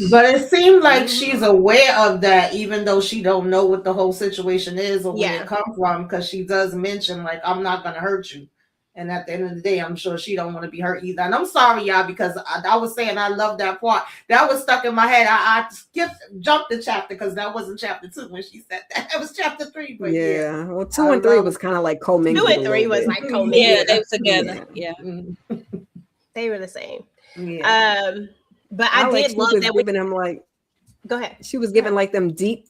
But it seemed like she's aware of that, even though she don't know what the whole situation is or where it come from, because she does mention, like, I'm not gonna hurt you. And at the end of the day, I'm sure she don't want to be hurt either. And I'm sorry, y'all, because I was saying I love that part. That was stuck in my head. I jumped the chapter because that wasn't chapter 2 when she said that. That was chapter 3. But yeah. Well, 2 and 3 was kind of like co-mingled. 2 and 3 was like co-mingled. Yeah, they were together. Yeah. They were the same. Yeah. But I did love that giving him like. Go ahead. She was giving like them deep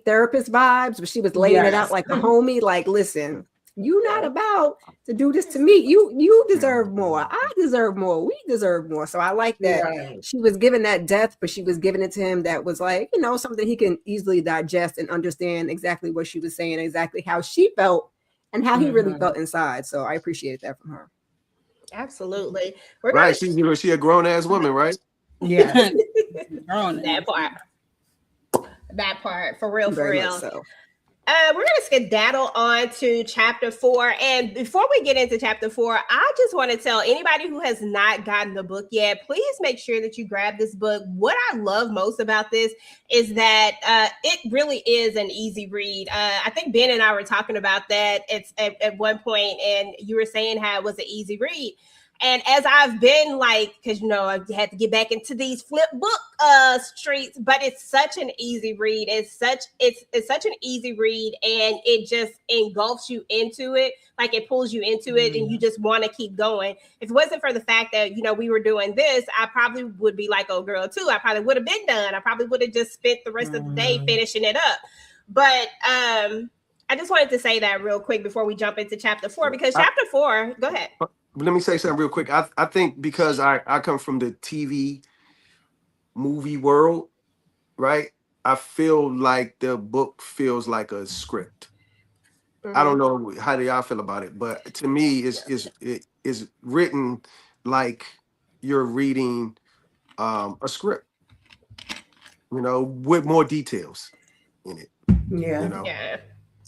therapist vibes, but she was laying it out like a homie. Like, listen, you not about to do this to me. You deserve more. I deserve more. We deserve more. So I like that she was giving that depth, but she was giving it to him that was like, you know, something he can easily digest and understand exactly what she was saying, exactly how she felt and how he really felt inside. So I appreciated that from her. Absolutely. Right. She a grown ass woman, right? Yeah. That part for real. So. We're going to skedaddle on to chapter 4. And before we get into chapter 4, I just want to tell anybody who has not gotten the book yet, please make sure that you grab this book. What I love most about this is that it really is an easy read. I think Ben and I were talking about that at one point, and you were saying how it was an easy read. And as I've been like, because, you know, I had to get back into these flip book streets, but it's such an easy read. It's such an easy read, and it just engulfs you into it. Like, it pulls you into it, and you just want to keep going. If it wasn't for the fact that, you know, we were doing this, I probably would be like, oh, girl, too. I probably would have been done. I probably would have just spent the rest of the day finishing it up. But I just wanted to say that real quick before we jump into chapter 4, because chapter 4, go ahead. Let me say something real quick. I think because I come from the TV movie world, right? I feel like the book feels like a script. I don't know how do y'all feel about it, but to me, it is written like you're reading a script, you know, with more details in it. Yeah. You know? Yeah.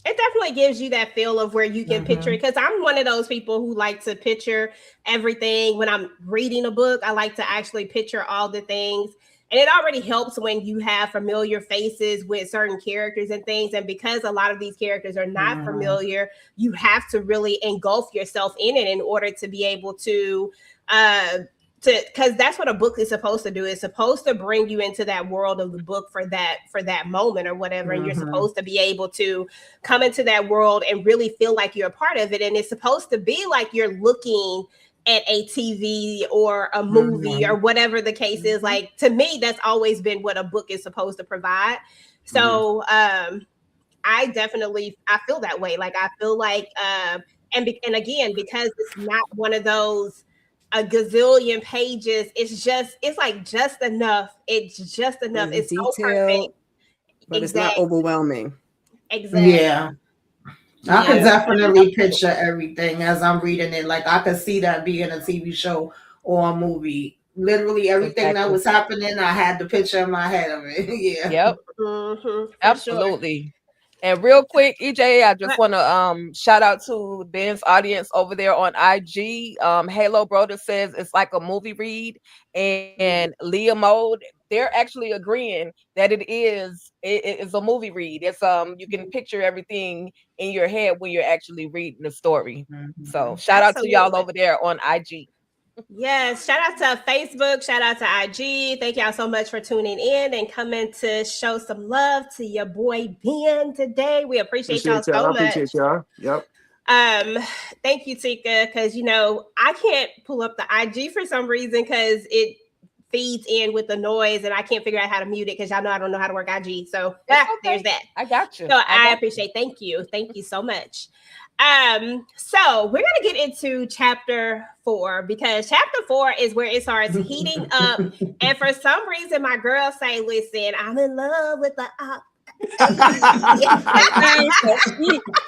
It definitely gives you that feel of where you can picture it. Because I'm one of those people who like to picture everything when I'm reading a book. I like to actually picture all the things. And it already helps when you have familiar faces with certain characters and things. And because a lot of these characters are not familiar, you have to really engulf yourself in it in order to be able to because that's what a book is supposed to do. It's supposed to bring you into that world of the book for that moment or whatever. And you're supposed to be able to come into that world and really feel like you're a part of it. And it's supposed to be like you're looking at a TV or a movie or whatever the case is. Like, to me, that's always been what a book is supposed to provide. So I feel that way. Like, I feel like and again, because it's not one of those a gazillion pages, it's like just enough. It's just enough. It's so perfect, but it's not overwhelming. Exactly. Yeah. I can definitely picture everything as I'm reading it. Like, I could see that being a TV show or a movie. Literally everything that was happening, I had the picture in my head of it. Yeah. Yep. Absolutely. And real quick, EJ, I just want to shout out to Ben's audience over there on IG. Halo Broder says it's like a movie read, and Leah Mode, they're actually agreeing that it is a movie read. It's you can picture everything in your head when you're actually reading the story. So shout out to y'all over there on IG. Yes, shout out to Facebook, shout out to IG. Thank y'all so much for tuning in and coming to show some love to your boy Ben today. We appreciate y'all so much. Appreciate y'all. Yep. Thank you, Ticah, because I can't pull up the IG for some reason because it feeds in with the noise and I can't figure out how to mute it because y'all know I don't know how to work IG. So there's that. I got you. So I appreciate. Thank you so much. So we're gonna get into chapter 4 because chapter 4 is where it starts heating up. And for some reason, my girls say, "Listen, I'm in love with the op."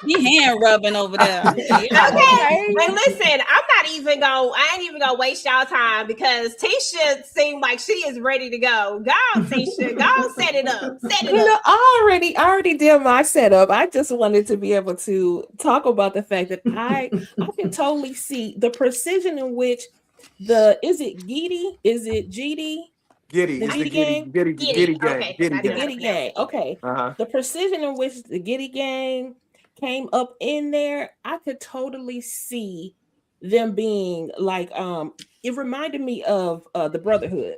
He hand rubbing over there. Okay. And listen, I ain't even gonna waste y'all time because Tisha seemed like she is ready to go. Go, Tisha, go set it up. I already did my setup. I just wanted to be able to talk about the fact that I can totally see the precision in which is it GD? Giddy. The Giddy gang? Giddy gang. Okay. The precision in which the Giddy gang came up in there, I could totally see them being like, it reminded me of the Brotherhood.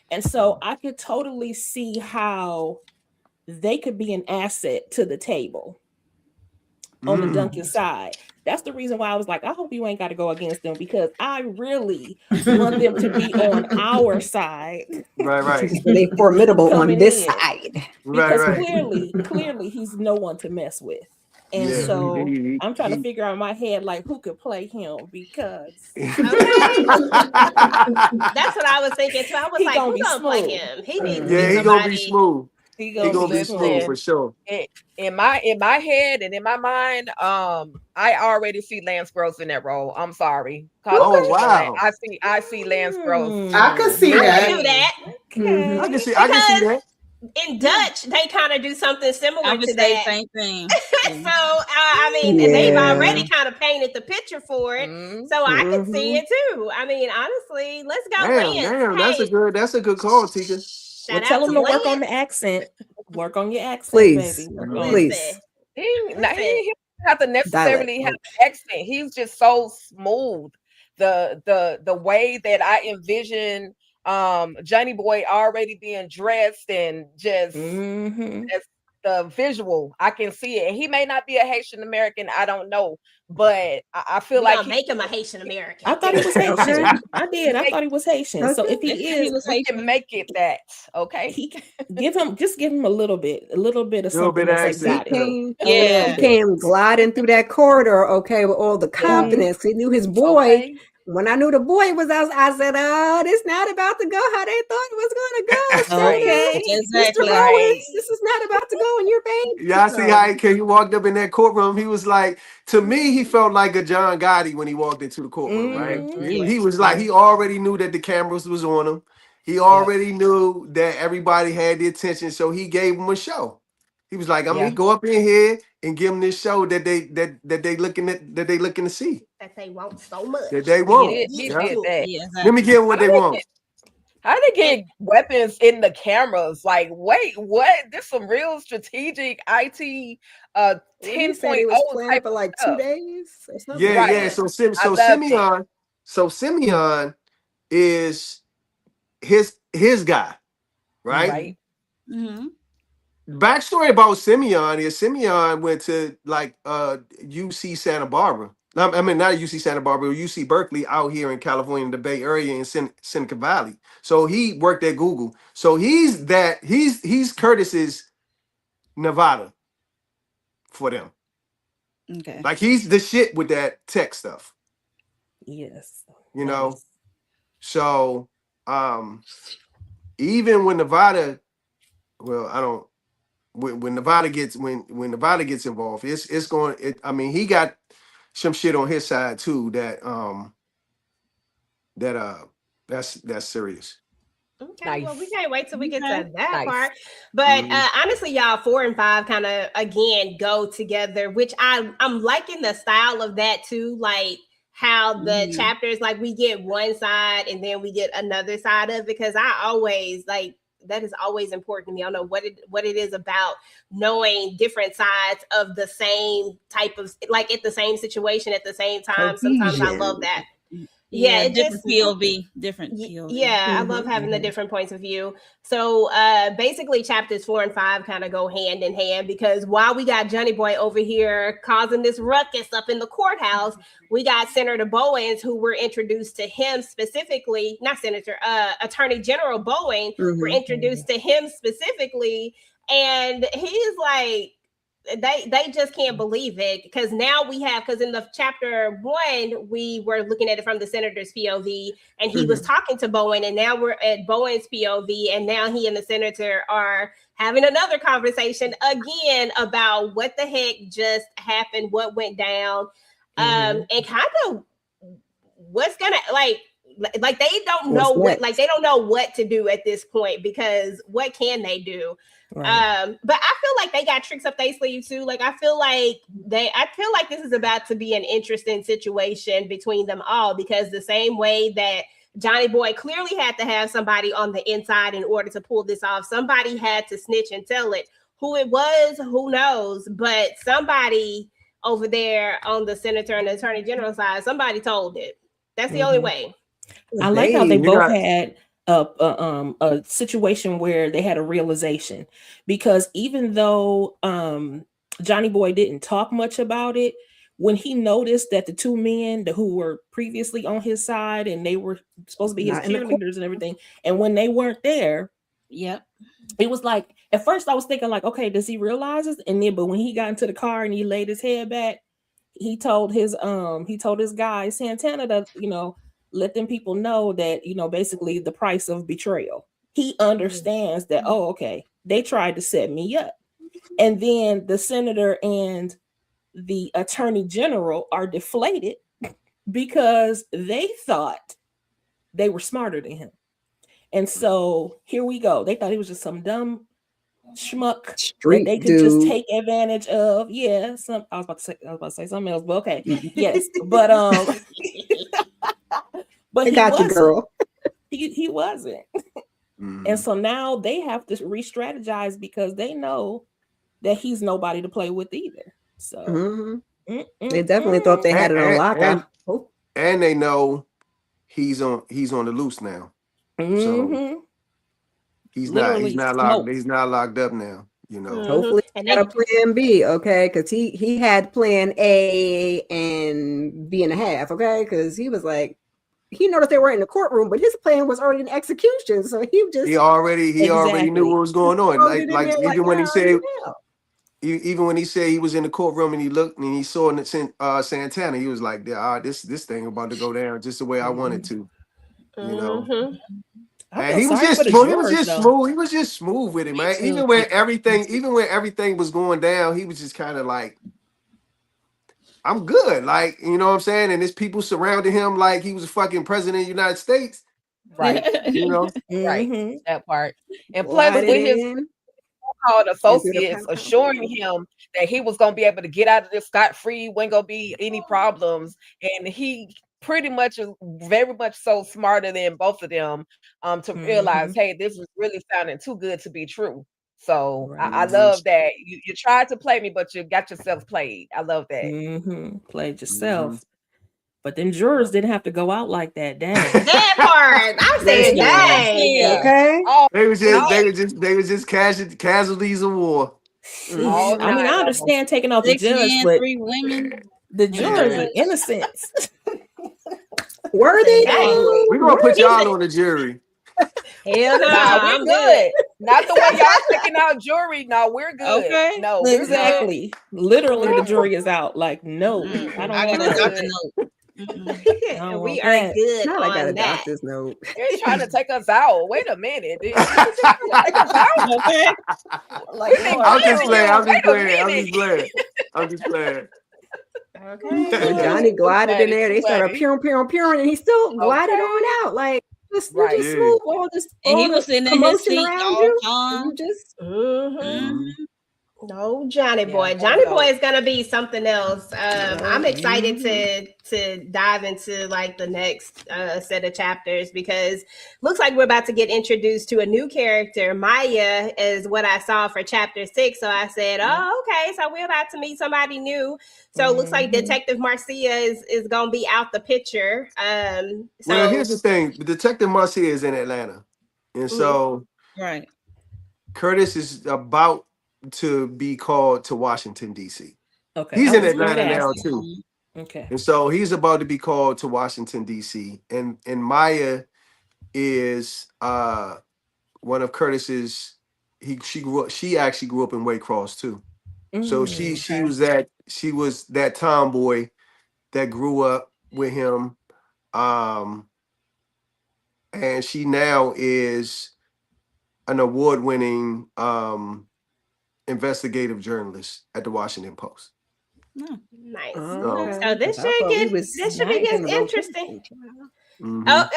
And so I could totally see how they could be an asset to the table on the Duncan side. That's the reason why I was like, I hope you ain't got to go against them because I really want them to be on our side. Right. They're formidable on this side. Because clearly he's no one to mess with. And so I'm trying to figure out in my head, like, who could play him because. That's what I was thinking too. I was like, who's going to play him? He needs to be he going to be smooth. He gonna be smooth for sure. In my head and in my mind, I already see Lance Gross in that role. I'm sorry. Oh wow! I see Lance Gross. I can see that. I can do that. Okay. I can see that. In Dutch, they kind of do something similar to that. Same thing. So I mean, they've already kind of painted the picture for it. So I can see it too. I mean, honestly, let's go. Damn, that's a good call, Ticah. Tell them to work on the accent. Work on your accent, please, baby. Please. He have to necessarily have an accent. He's just so smooth. The way that I envision Johnny Boy already being dressed and just the visual, I can see it. And he may not be a Haitian American, I don't know, but I feel like make him a Haitian American. I thought he was Haitian. I did. I thought he was Haitian. So if he is, we can make it that. Okay, he give him a little bit of something that's exotic. He came gliding through that corridor, okay, with all the confidence. He knew his boy. Okay. When I knew the boy was out, I said, it's not about to go how they thought it was going to go. Okay, exactly. Mr. Owens, this is not about to go in your baby. Yeah, I see how he walked up in that courtroom. He was like, to me, he felt like a John Gotti when he walked into the courtroom, right? He was like, he already knew that the cameras was on him. He already knew that everybody had the attention, so he gave him a show. He was like, I'm going to go up in here and give them this show that they looking to see. That they want so much. That they want. He Yeah. did that. Yeah, Let me exactly. get what they want. How they get weapons in the cameras? Like, wait, what? This some real strategic IT 10.0 was planned type for like stuff. 2 days or something. Yeah, Right. yeah. So I loved it. Simeon is his guy, right? Right. Mm-hmm. Backstory about Simeon is Simeon went to like UC Santa Barbara. I mean, not UC Santa Barbara, UC Berkeley out here in California, in the Bay Area in Silicon Valley. So he worked at Google. So he's Curtis's Nevada for them. Okay. Like he's the shit with that tech stuff. Yes. You know. So even when Nevada, well, I don't. When Nevada gets involved, it's going. I mean, he got some shit on his side too. That's serious. Okay, well, we can't wait till we get to that Nice. part. But honestly, y'all, 4 and 5 kind of again go together, which I'm liking the style of that too. Like how the chapters, like we get one side and then we get another side of it, because I always like that is always important to me. I don't know what it is about knowing different sides of the same type of, like at the same situation at the same time. Sometimes I love that. Yeah, it different just POV, different POV. Yeah, I love having the different points of view. So basically chapters 4 and 5 kind of go hand in hand, because while we got Johnny Boy over here causing this ruckus up in the courthouse, we got Senator Bowens, who were introduced to him specifically, not Senator, Attorney General Bowen were introduced to him specifically. And he's like, they just can't believe it, because now we have, because in the chapter 1 we were looking at it from the senator's POV, and he was talking to Bowen, and now we're at Bowen's POV, and now he and the senator are having another conversation again about what the heck just happened, what went down, and kind of what's gonna like they don't know what, like they don't know what to do at this point, because what can they do? Right. But I feel like they got tricks up their sleeve too. Like I feel like this is about to be an interesting situation between them all, because the same way that Johnny Boy clearly had to have somebody on the inside in order to pull this off. Somebody had to snitch and tell it. Who it was, who knows? But somebody over there on the senator and the attorney general side, somebody told it. That's the only way. I like how they both had a situation where they had a realization, because even though Johnny Boy didn't talk much about it, when he noticed that the two men who were previously on his side and they were supposed to be his cheerleaders and everything, and when they weren't there, it was like, at first I was thinking like, okay, does he realize this? And then, but when he got into the car and he laid his head back, he told his guy Santana to, let them people know that, basically the price of betrayal. He understands that, oh, okay, they tried to set me up. And then the senator and the attorney general are deflated because they thought they were smarter than him. And so here we go. They thought he was just some dumb schmuck that they could just take advantage of. Yeah, I was about to say something else, but okay. Yes. But but I got you, girl. He wasn't. And so now they have to re-strategize, because they know that he's nobody to play with either. So they definitely thought they had it on lock. And they know he's on the loose now. So he's not locked up now. Hopefully he got a plan B, okay? Because he had plan A and B and a half, okay? Because he was like, he noticed they were in the courtroom, but his plan was already in execution. So he already knew what was going on. Like even when he said, even when he said he was in the courtroom and he looked and he saw Santana, he was like, this thing about to go down just the way I wanted to, And he was just smooth. He was just smooth with it, man. Even when everything was going down, he was just kind of like, I'm good. Like, you know what I'm saying? And there's people surrounding him like he was a fucking president of the United States. Right. Right. That part. And plus with his so-called And do the associates pow, pow, assuring pow. him that he was gonna be able to get out of this scot-free, wasn't gonna be any problems, and he pretty much is very much so smarter than both of them to realize, hey, this was really sounding too good to be true. So I Right. love that you tried to play me, but you got yourself played. I love that. Played yourself. But then jurors didn't have to go out like that. Dang. That part. I'm saying, Listen, dang. Yeah. okay. All, They was all, just casualties of war. all I mean, nine I of them. understand taking off the 6 judge, men, but 3 women. the and jurors judge. are innocent. Were they? Dang. though? We're gonna put He y'all said, on the jury. hell no, Nah, we're I'm good. Not the way y'all taking out jury. No, we're good. Okay. No, we're good. Exactly. Literally, the Mhm. jury is out. Like, no, I don't I want got a that. doctor Good. note. Mm-mm. I don't we want are that. good Not I got a on that. doctor's note. They're trying to take us out. Wait a minute. Did you just trying to take us out? Okay. Like, We've been Lord, I'm just clearing playing. you. I'm Wait just a playing. I'm minute. just playing. I'm just playing. Okay. Johnny glided in there. They started funny. peering, and he still glided Okay. on out. Like, you Right. just Yeah. smooth all this, And he all was the sitting in his commotion seat around all you. calm. And you just Mm-hmm. Mm-hmm. No, Johnny Yeah, Boy. that was Johnny Boy dope. is gonna be something else. I'm excited to dive into like the next set of chapters because looks like we're about to get introduced to a new character. Maya is what I saw for chapter 6. So I said, oh, okay, so we're about to meet somebody new. So it looks like Detective Marcia is gonna be out the picture. Well, So here's the thing: Detective Marcia is in Atlanta, and so Right. Curtis is about to be called to Washington D.C. Okay. He's I in was just Atlanta now asking. too, Okay. and so he's about to be called to Washington D.C. And Maya is one of Curtis's. She actually grew up in Waycross too. So she was that tomboy that grew up with him. And she now is an award-winning investigative journalist at the Washington Post. nice. okay. So this I thought we should was this should be nice in the interesting. rotation. Mhm. Oh,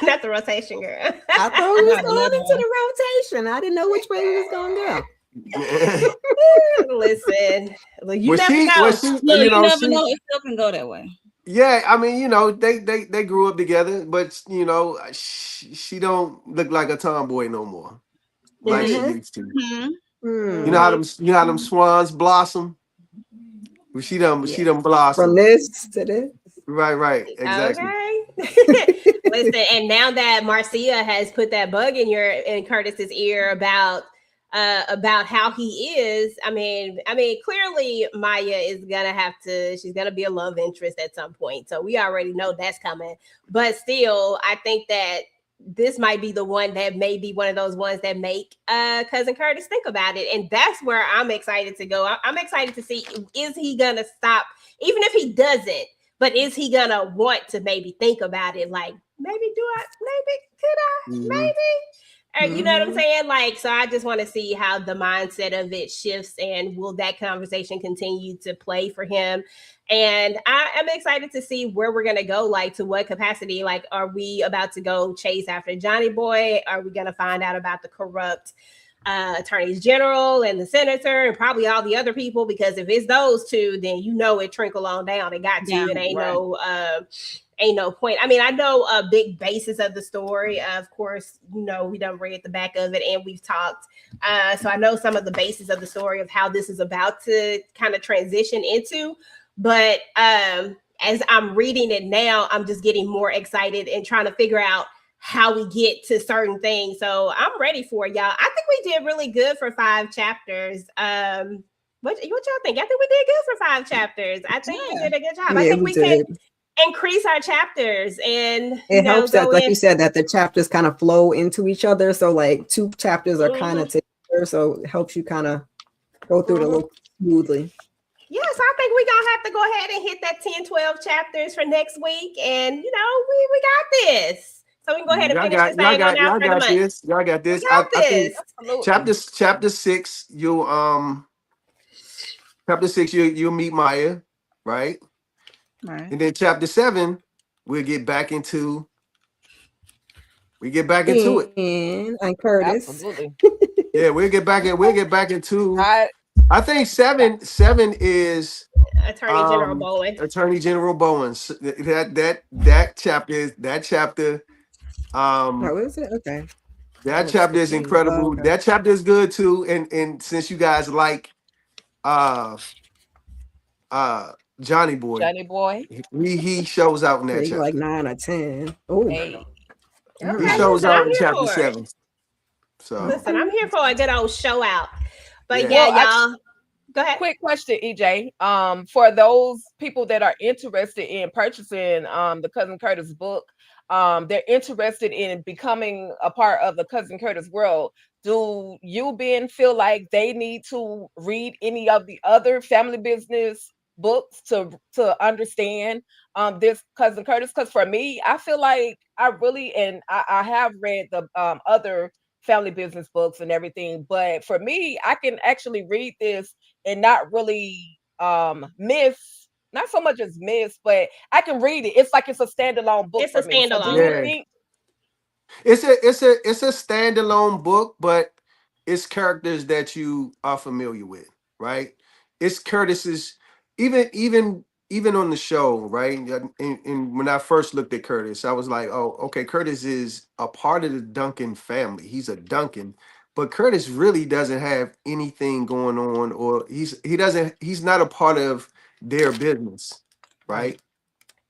not the rotation, girl. I thought we was Not going another into the rotation. I didn't know which way we was going to go. Listen, well, you was never she? know. Was she? Look, you never She. know. It still can go that way. Yeah, I mean, they grew up together, but she don't look like a tomboy no more, like she used to. Mm-hmm. You know how them swans blossom. Well, she done blossom. From this to this. Right, exactly. Okay. Listen, and now that Marcia has put that bug in Curtis's ear about how he is, I mean, clearly Maya is she's gonna be a love interest at some point. So we already know that's coming. But still, I think that this might be the one that may be one of those ones that make cousin Curtis think about it. And that's where I'm excited to go. I'm excited to see, is he gonna stop, even if he doesn't, but is he gonna want to maybe think about it? Like, you know what I'm saying? Like, so I just want to see how the mindset of it shifts, and will that conversation continue to play for him? And I am excited to see where we're going to go, like to what capacity. Like, are we about to go chase after Johnny Boy? Are we going to find out about the corrupt attorneys general and the senator and probably all the other people? Because if it's those two, then it trickle on down. It got to. It ain't no point. I mean, I know a big basis of the story. Of course, we done read the back of it and we've talked. So I know some of the basis of the story of how this is about to kind of transition into. But as I'm reading it now, I'm just getting more excited and trying to figure out how we get to certain things. So I'm ready for it, y'all. I think we did really good for 5 chapters. What y'all think? I think we did good for 5 chapters. I think we did a good job. Yeah, I think we did. can increase our chapters, and it helps that, like you said, that the chapters kind of flow into each other. So like 2 chapters are kind of together, so it helps you kind of go through it a little smoothly. Yes, I think we're gonna have to go ahead and hit that 10-12 chapters for next week, and we got this. So we can go ahead and finish this thing on out for the month. Y'all got this. I think chapter 6, you'll meet Maya, right? Right. And then chapter 7, we'll get back into it. And Curtis. Absolutely. Yeah, we'll get back into. I I think seven is Attorney General Bowen. Attorney General Bowen's that chapter. Oh, is it? Okay. That was chapter is 15. Oh, incredible. okay. That chapter is good too. And since you guys like uh Johnny Boy, Johnny Boy. he shows out in Yeah, that you chapter. like 9 or 10. Oh, Hey, He Okay, shows listen, out I'm in here chapter for it. 7. So Listen, I'm here for a good old show out. But Yeah. yeah, y'all. Go ahead. quick question, EJ. For those people that are interested in purchasing the Cousin Curtis book, they're interested in becoming a part of the Cousin Curtis world. Do you, Ben, feel like they need to read any of the other family business books to understand this Cousin Curtis? Because for me, I feel like I really I have read the other family business books and everything, but for me, I can actually read this and not really miss, not so much as miss, but I can read it. It's like it's a standalone book It's for a me. So do standalone. you Yeah. think It's a standalone book, but it's characters that you are familiar with, right? It's Curtis's even on the show, right? And when I first looked at Curtis, I was like, oh, okay, Curtis is a part of the Duncan family. He's a Duncan, but Curtis really doesn't have anything going on, or he's not a part of their business, right?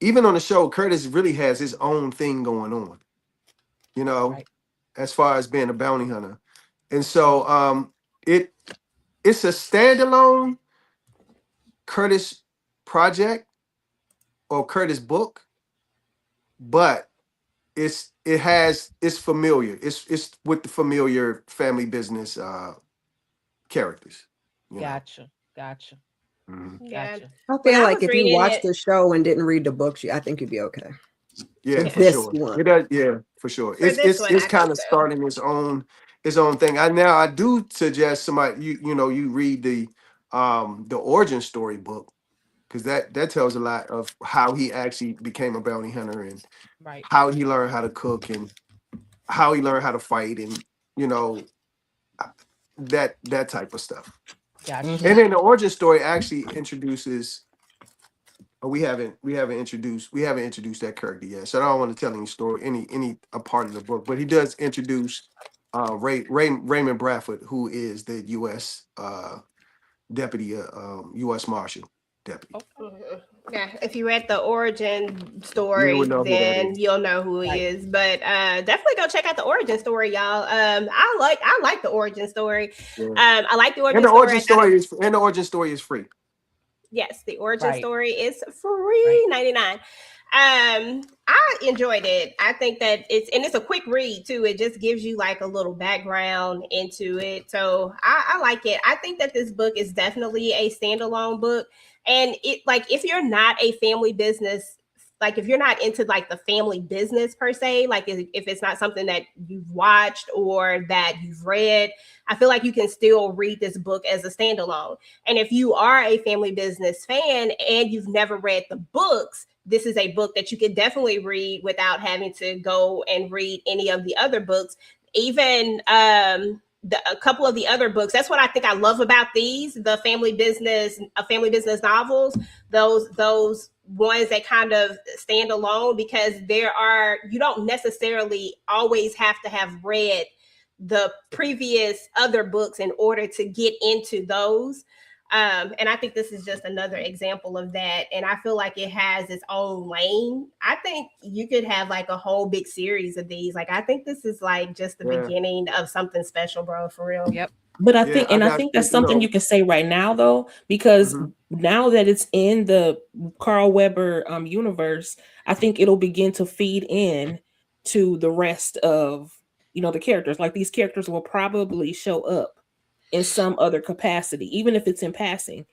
Even on the show, Curtis really has his own thing going on, you know, Right. as far as being a bounty hunter. And so it's a standalone Curtis project or Curtis book, but it's familiar. It's with the familiar family business characters. You know. Gotcha. Mhm. Yeah. Gotcha. I When feel I like was if you reading watch it, the show and didn't read the books, I think you'd be okay. Yeah, For Yeah. for this sure. one. It does, yeah, for sure. for this one, It's I think kind of so. starting its own thing. I do suggest somebody you read the origin story book, because that tells a lot of how he actually became a bounty hunter and Right. how he learned how to cook and how he learned how to fight and you know that type of stuff. Gotcha. Mhm. And then the origin story actually introduces. We haven't introduced that character yet, so I don't want to tell any story, any a part of the book. But he does introduce Raymond Bradford, who is the U.S. Deputy, U.S. Marshal deputy. Okay. Mhm. Yeah, if you read the origin You story, would know who that then is. you'll know who he Right. is. But definitely go check out the origin story, y'all. I like the origin story. Yeah. I like the origin And the story. origin story is free. Yes, the origin Right. story is free Right. 99. I enjoyed it. I think that it's a quick read too. It just gives you like a little background into it. So I like it. I think that this book is definitely a standalone book. And it like if you're not a family business, like if you're not into like the family business per se, like if it's not something that you've watched or that you've read, I feel like you can still read this book as a standalone. And if you are a family business fan and you've never read the books, this is a book that you can definitely read without having to go and read any of the other books. Even a couple of the other books. That's what I think I love about the family business novels. Those ones that kind of stand alone, because you don't necessarily always have to have read the previous other books in order to get into those. And I think this is just another example of that. And I feel like it has its own lane. I think you could have like a whole big series of these. Like, I think this is like just the beginning of something special, bro, for real. Yep. But I Yeah, think that's something you can say right now though, because now that it's in the Carl Weber universe, I think it'll begin to feed in to the rest of the characters. Like these characters will probably show up in some other capacity, even if it's in passing.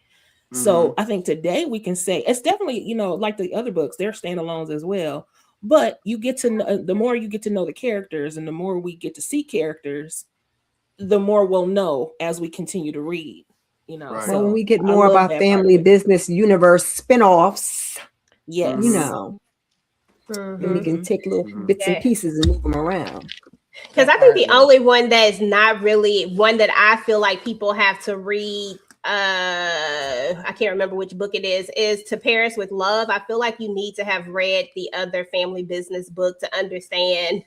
So I think today we can say it's definitely, like the other books, they're standalones as well. But you get to know, the more you get to know the characters and the more we get to see characters, the more we'll know as we continue to read, Right. Well, when we get I more love about that part of family it. business universe spin-offs, Yes. then we can take little bits and pieces and move them around. Because I think the only one that is not really one that I feel like people have to read, I can't remember which book it is To Paris with Love. I feel like you need to have read the other family business book to understand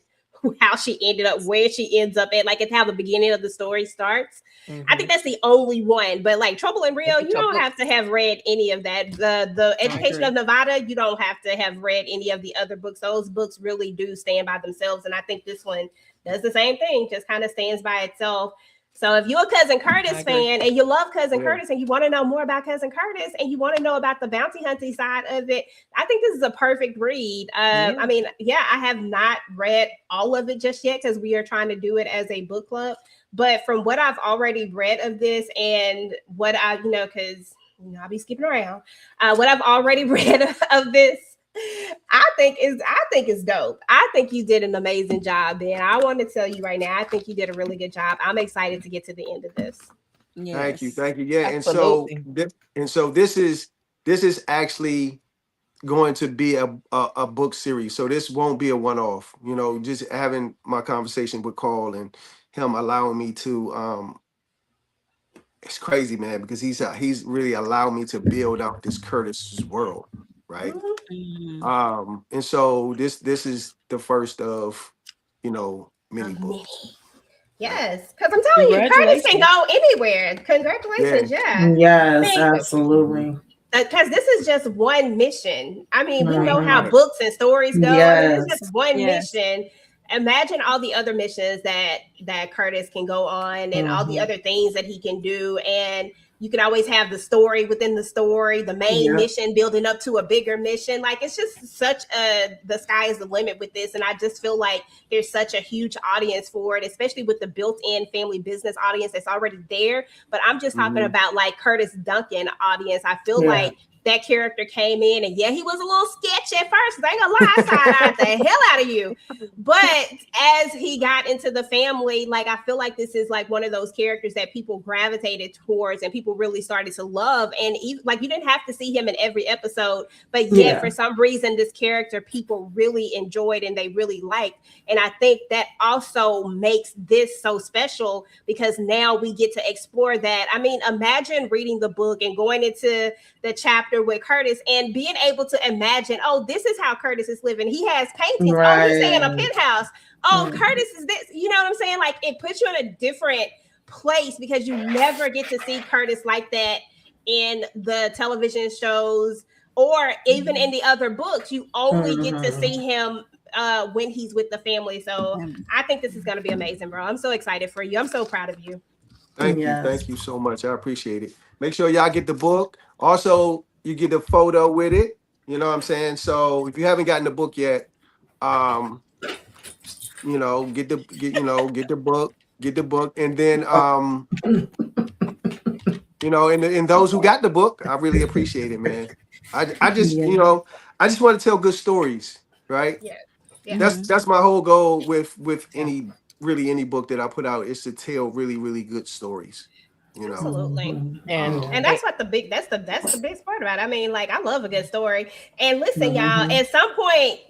how she ended up where she ends up at, like it's how the beginning of the story starts. I think that's the only one. But like Trouble in Rio, you don't have to have read any of that. The Education of Nevada, you don't have to have read any of the other books. Those books really do stand by themselves, and I think this one does the same thing, just kind of stands by itself. So if you're a Cousin Curtis fan and you love Cousin Curtis and you want to know more about Cousin Curtis and you want to know about the bounty hunting side of it, I think this is a perfect read. I mean, I have not read all of it just yet because we are trying to do it as a book club. But from what I've already read of this and what I, because I'll be skipping around, what I've already read of this, I think is dope. I think you did an amazing job, Ben. I want to tell you right now, I think you did a really good job. I'm excited to get to the end of this. Yes. Thank you. Yeah, absolutely. and so this is actually going to be a book series. So this won't be a one-off. Just having my conversation with Carl and him allowing me to it's crazy, man, because he's really allowed me to build out this Curtis's world, right? And so this is the first of many books. Yes, because I'm telling you, Curtis can go anywhere. Congratulations, Yes, absolutely. Because this is just one mission. I mean, we know how books and stories go. I mean, it's just one mission. Imagine all the other missions that Curtis can go on and all the other things that he can do. And you can always have the story within the story, the main mission building up to a bigger mission. Like, it's just such the sky is the limit with this. And I just feel like there's such a huge audience for it, especially with the built-in family business audience that's already there. But I'm just talking about like Curtis Duncan audience. I feel like that character came in and he was a little sketchy at first. I ain't gonna lie, side-eyed the hell out of you. But as he got into the family, like, I feel like this is like one of those characters that people gravitated towards and people really started to love. And even, like, you didn't have to see him in every episode, but yet for some reason, this character people really enjoyed and they really liked. And I think that also makes this so special because now we get to explore that. I mean, imagine reading the book and going into the chapter with Curtis and being able to imagine, oh, this is how Curtis is living. He has paintings. Oh, he's staying in a penthouse. Oh, Curtis is this. You know what I'm saying? Like, it puts you in a different place because you never get to see Curtis like that in the television shows or even in the other books. You only get to see him when he's with the family. So I think this is going to be amazing, bro. I'm so excited for you. I'm so proud of you. Thank you. Thank you so much. I appreciate it. Make sure y'all get the book. Also, you get a photo with it. You know what I'm saying? So if you haven't gotten the book yet, get the book. And then and those who got the book, I really appreciate it, man. I just want to tell good stories, right? Yeah. That's my whole goal with any book that I put out is to tell really, really good stories. Absolutely. And that's what that's the best part about it. I mean, like, I love a good story. And listen, y'all, at some point,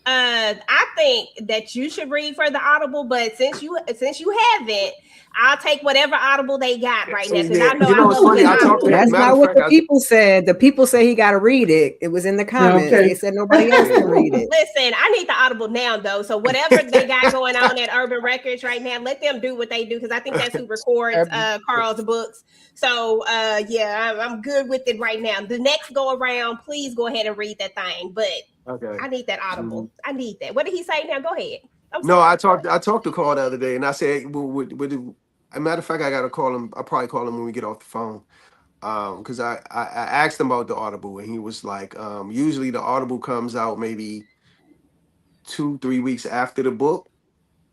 I think that you should read for the Audible, but since you haven't, I'll take whatever Audible they got right now. Because I know it's funny. That's not what the people said. The people say he got to read it. It was in the comments. They said nobody else can read it. Listen, I need the Audible now, though. So whatever they got going on at Urban Records right now, let them do what they do, because I think that's who records Carl's books. So I'm good with it right now. The next go around, please go ahead and read that thing. But I need that Audible. I need that. What did he say now? Go ahead. No, I talked to Carl the other day, and I said, a matter of fact, I got to call him. I'll probably call him when we get off the phone. Because I asked him about the Audible, and he was like, usually the Audible comes out maybe 2-3 weeks after the book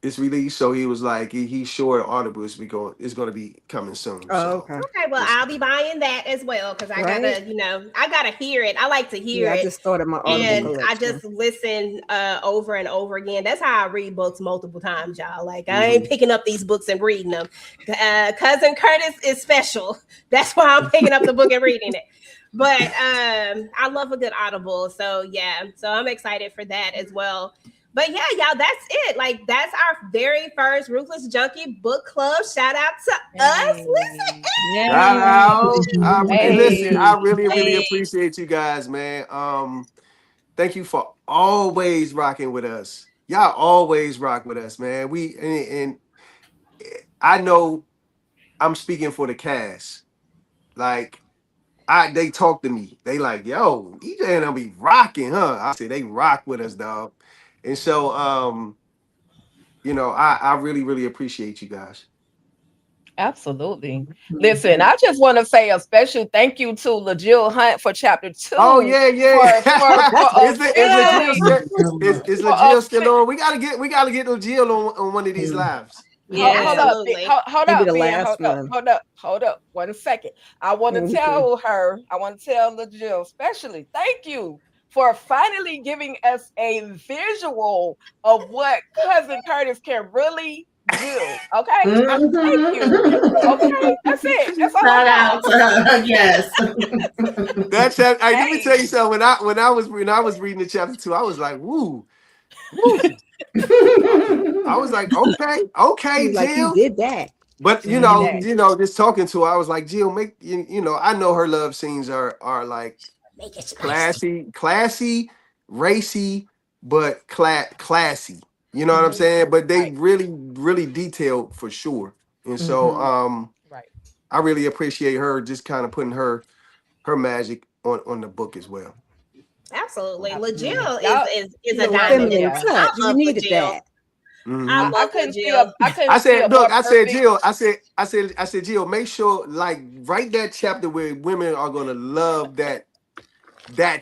is released. So he was like, he's sure the Audible is going to be coming soon. Okay. Well, I'll be buying that as well, because I gotta hear it. I like to hear it. I just started my Audible collection. I just listen over and over again. That's how I read books multiple times, y'all. Like, I ain't picking up these books and reading them. Cousin Curtis is special. That's why I'm picking up the book and reading it. But I love a good Audible. So I'm excited for that as well. But yeah, y'all, that's it. Like, that's our very first Ruthless Junky Book Club. Shout out to us. Listen. Listen, I really, really Hey. appreciate you guys, man. Thank you for always rocking with us. Y'all always rock with us, man. And I know I'm speaking for the cast. Like, they talk to me. They like, yo, EJ and I be rocking, huh? I say they rock with us, dog. And so I really, really appreciate you guys. Absolutely. Listen, I just want to say a special thank you to LaJill Hunt for chapter 2. Oh yeah, yeah. For Is LaJill officially, is for LaJill still on? We gotta get LaJill on one of these lives. hold up, Absolutely. hold Maybe up, the Ben, last one. hold up 1 second. I want to tell LaJill, especially, thank you for finally giving us a visual of what cousin Curtis can really do. Okay, thank you. Okay, that's it. That's all Shout I out to her. Yes. That's it. Hey, let me tell you Hey. something. When I was reading the chapter 2, I was like, woo, woo. I was like, okay, Like you Jill. did that. But Got. just talking to her, I was like, Jill, make I know her love scenes are like Make it spicy. classy, racy, but classy. You know what I'm Mhm. saying? But they Right, really, really detailed for sure. And so right. I really appreciate her just kind of putting her magic on the book as well. Absolutely. Absolutely. LaJill Y'all, is a Little diamond in the feminine yeah. rough. I touch. You love needed LaJill. that. I Mhm. I love couldn't see LaJill. I see a said, look, more I said, perfect. Jill, I said, Jill, make sure like write that chapter where women are gonna love that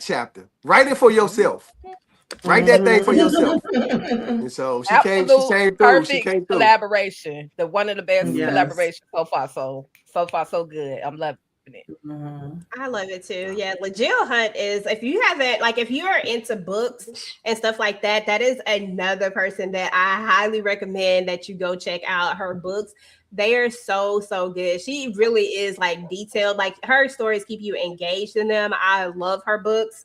chapter. Write it for yourself. Write that thing for yourself. And so she Absolute came through. She perfect came through. collaboration. The one of the best Mhm. Yes. collaborations so far so good. I'm loving it. I love it too. Yeah, LaJill Hunt is, if you haven't, like, if you are into books and stuff like that, that is another person that I highly recommend that you go check out her books. They are so good. She really is like detailed. Like, her stories keep you engaged in them. I love her books.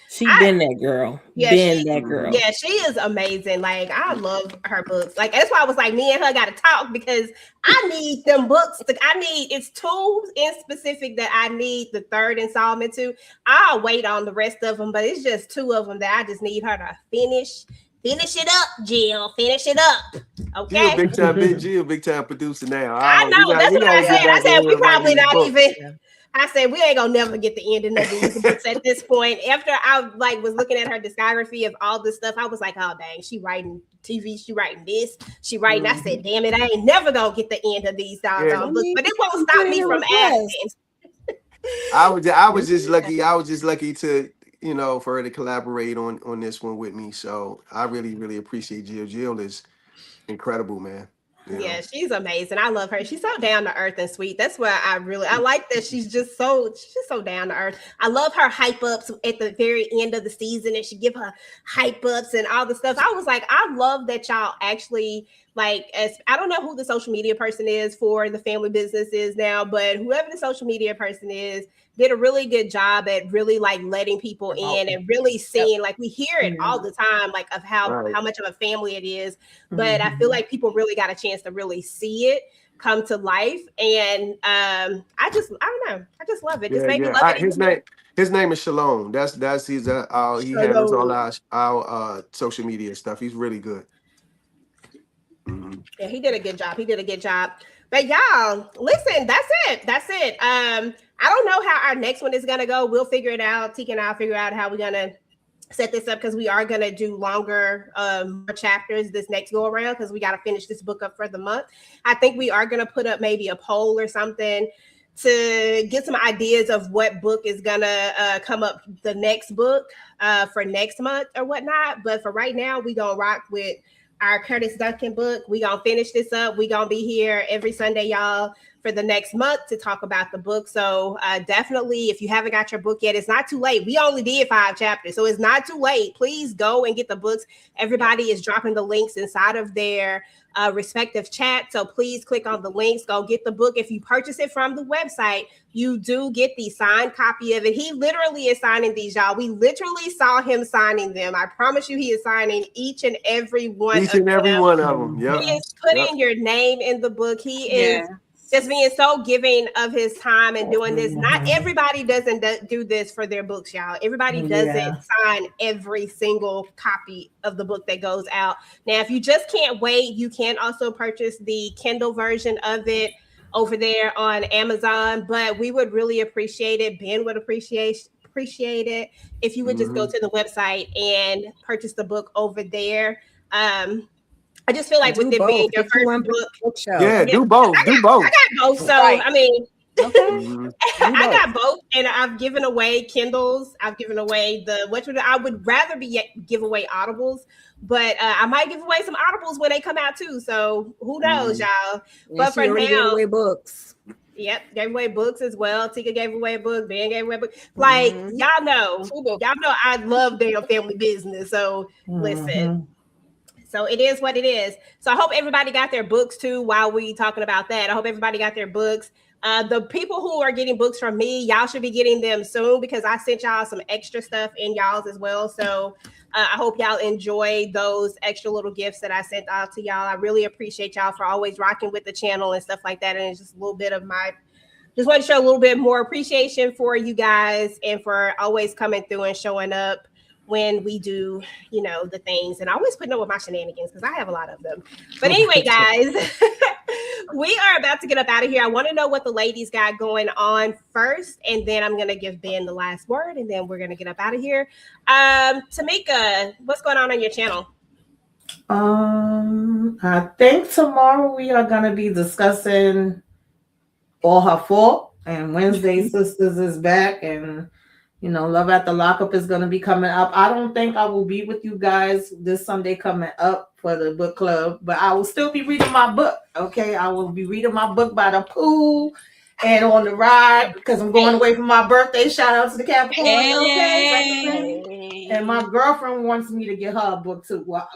She I been that girl. Yeah, Been that girl. she is amazing. Like, I love her books. Like, that's why I was like, me and her got to talk, because I need them books. It's two in specific that I need the third installment to. I'll wait on the rest of them, but it's just two of them that I just need her to finish. Finish it up, Jill. Finish it up. Okay. Jill, big time producer now. I know. That's We what I gotta get said. I back said, in we here writing probably these not books. even. I said, we ain't gonna never get the ending of these books at this point. After I was looking at her discography of all this stuff, I was like, oh dang, she writing TV, she writing this, she writing. I said, damn it, I ain't never gonna get the end of these doggone books, but it won't stop me from asking. I was just lucky. I was just lucky to for her to collaborate on this one with me. So I really, really appreciate Jill. Jill is incredible, man. Yeah, she's amazing. I love her. She's so down to earth and sweet. That's why I like that she's just so down to earth. I love her hype ups at the very end of the season, and she give her hype ups and all the stuff. I was like, I love that y'all actually, like, as I don't know who the social media person is for the family businesses now, but whoever the social media person is did a really good job at really like letting people in and really seeing, like, we hear it all the time, like, of how much of a family it is, but I feel like people really got a chance to really see it come to life, and I don't know, I just love it. Just made me love it. His name is Shalom. That's his he handles all our social media stuff. He's really good. Yeah, he did a good job. But y'all, listen, that's it. I don't know how our next one is gonna go. We'll figure it out. Ticah and I'll figure out how we're gonna set this up, because we are gonna do longer chapters this next go around, because we got to finish this book up for the month. I think we are gonna put up maybe a poll or something to get some ideas of what book is gonna come up the next book for next month or whatnot. But for right now, we gonna rock with our Curtis Duncan book. We gonna finish this up. We gonna be here every Sunday, y'all, for the next month to talk about the book. So definitely, if you haven't got your book yet, it's not too late. We only did 5 chapters, so it's not too late. Please go and get the books. Everybody is dropping the links inside of their respective chat. So please click on the links, go get the book. If you purchase it from the website, you do get the signed copy of it. He literally is signing these, y'all. We literally saw him signing them. I promise you, he is signing each and every one Each and every one of them. Yep. He is putting your name in the book. He is just being so giving of his time and doing this. Not everybody doesn't do this for their books, y'all. Everybody doesn't sign every single copy of the book that goes out. Now, if you just can't wait, you can also purchase the Kindle version of it over there on Amazon. But we would really appreciate it. Ben would appreciate it if you would just go to the website and purchase the book over there. I just feel like with it being your first book show. Yeah, do both. Do both. I got both. So, I mean, Okay. I got both, and I've given away Kindles. I've given away I would rather give away Audibles, but I might give away some Audibles when they come out too. So who knows, y'all? But for now, gave away books. Yep, gave away books as well. Ticah gave away a book. Ben gave away a book. Like y'all know I love damn family business. So listen. So it is what it is. So I hope everybody got their books too while we talking about that. I hope everybody got their books. The people who are getting books from me, y'all should be getting them soon because I sent y'all some extra stuff in y'all's as well. So I hope y'all enjoy those extra little gifts that I sent out to y'all. I really appreciate y'all for always rocking with the channel and stuff like that. And it's just a little bit of just want to show a little bit more appreciation for you guys and for always coming through and showing up when we do, the things, and always putting up with my shenanigans because I have a lot of them. But anyway, guys, we are about to get up out of here. I want to know what the ladies got going on first, and then I'm going to give Ben the last word, and then we're going to get up out of here. Tamika, what's going on your channel? I think tomorrow we are going to be discussing All Her Fault, and Wednesday Sisters is back, and Love at the Lockup is going to be coming up. I don't think I will be with you guys this Sunday coming up for the book club, but I will still be reading my book. Okay, I will be reading my book by the pool and on the ride because I'm going away for my birthday. Shout out to the Capricorn. Okay, and my girlfriend wants me to get her a book too. Well,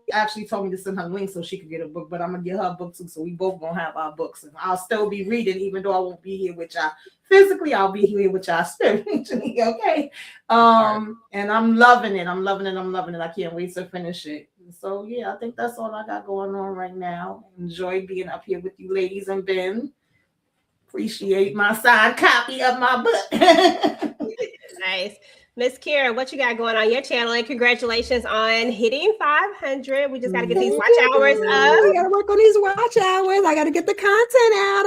she actually told me to send her link so she could get a book, but I'm gonna get her a book too. So we both gonna have our books, and I'll still be reading even though I won't be here with y'all physically. I'll be here with y'all spiritually. Okay, and I'm loving it. I'm loving it. I can't wait to finish it. So yeah, I think that's all I got going on right now. Enjoy being up here with you ladies and Ben. Appreciate my signed copy of my book. Nice. Miss Kira, what you got going on your channel? And congratulations on hitting 500. We just got to get these watch hours up. We got to work on these watch hours. I got to get the content out.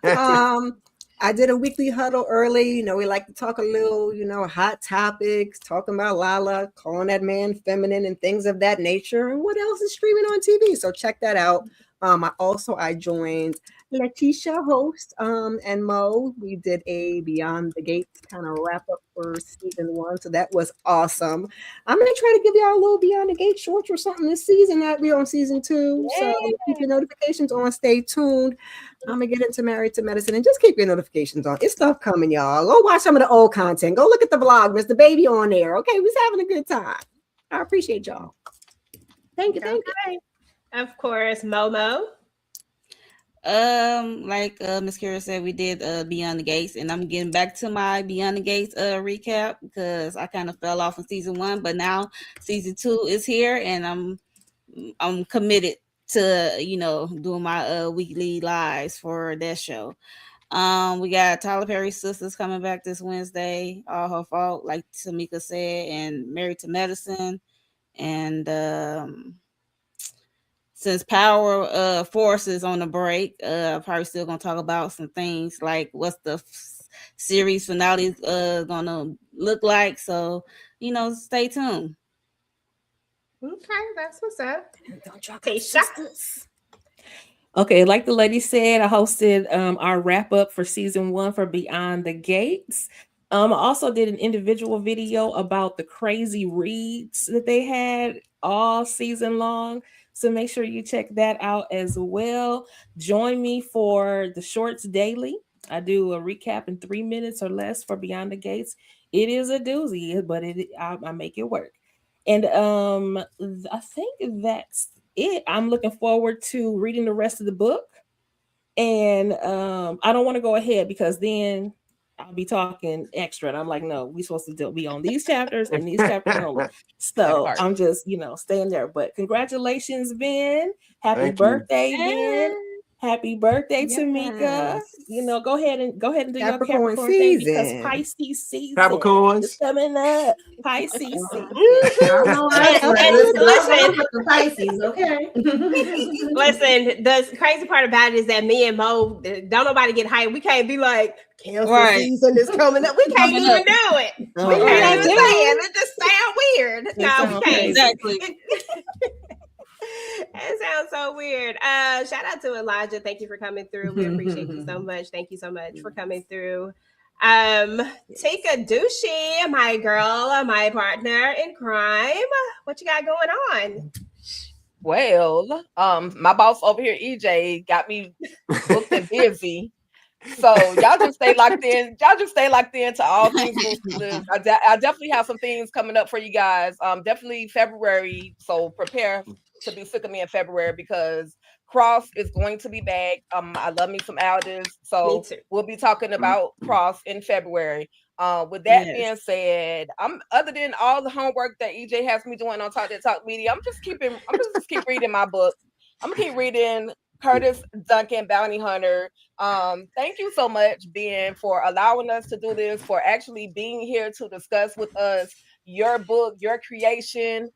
I'm coming. I did a weekly huddle early. We like to talk a little, hot topics, talking about Lala, calling that man feminine and things of that nature. And what else is streaming on TV? So check that out. I joined Letitia host and Mo. We did a Beyond the Gates kind of wrap up for season 1. So that was awesome. I'm going to try to give y'all a little Beyond the Gates shorts or something this season that we're on season 2. So keep your notifications on. Stay tuned. I'm going to get into Married to Medicine and just keep your notifications on. It's stuff coming, y'all. Go watch some of the old content. Go look at the vlog. Mr. Baby on there. Okay, we're having a good time. I appreciate y'all. Thank you. Of course, Momo. Like Miss Kira said, we did Beyond the Gates, and I'm getting back to my Beyond the Gates recap because I kind of fell off in season 1, but now season 2 is here, and I'm committed to doing my weekly lives for that show. We got Tyler Perry's Sisters coming back this Wednesday. All Her Fault, like Tamika said, and Married to Medicine, and since Power Force is on the break, probably still gonna talk about some things like what's the series finale gonna look like. So stay tuned. Okay, that's what's up. Okay, like the lady said, I hosted our wrap up for season 1 for Beyond the Gates. I also did an individual video about the crazy reads that they had all season long. So make sure you check that out as well. Join me for the shorts daily. I do a recap in 3 minutes or less for Beyond the Gates. It is a doozy, but I make it work. And I think that's it. I'm looking forward to reading the rest of the book. And I don't want to go ahead because then I'll be talking extra. And I'm like, no, we're supposed to be on these chapters and these chapters only. So I'm just, staying there. But congratulations, Ben. Happy birthday, Ben. Happy birthday, Tamika. Go ahead and do your Capricorn thing because Pisces season is coming up. Pisces season. Pisces, okay. Listen, the crazy part about it is that me and Mo, don't nobody get hyped. We can't be like, Cancer season is coming up. We can't even do it. We can't even say it. It just sounds weird. No, we can't. Exactly. It sounds so weird. Shout out to Elijah. Thank you for coming through. We appreciate you so much. Thank you so much for coming through. Ticah Douchey, my girl, my partner in crime. What you got going on? Well, my boss over here, EJ, got me booked and busy. So y'all just stay locked in. Y'all just stay locked into all things Ruthless. I definitely have some things coming up for you guys. Definitely February. So prepare to be sick of me in February because Cross is going to be back. I love me some Aldous. So we'll be talking about Cross in February. With that being said, other than all the homework that EJ has me doing on Talk That Talk Media, I'm just keep reading my book. I'm gonna keep reading Curtis Duncan, Bounty Hunter. Thank you so much, Ben, for allowing us to do this, for actually being here to discuss with us your book, your creation.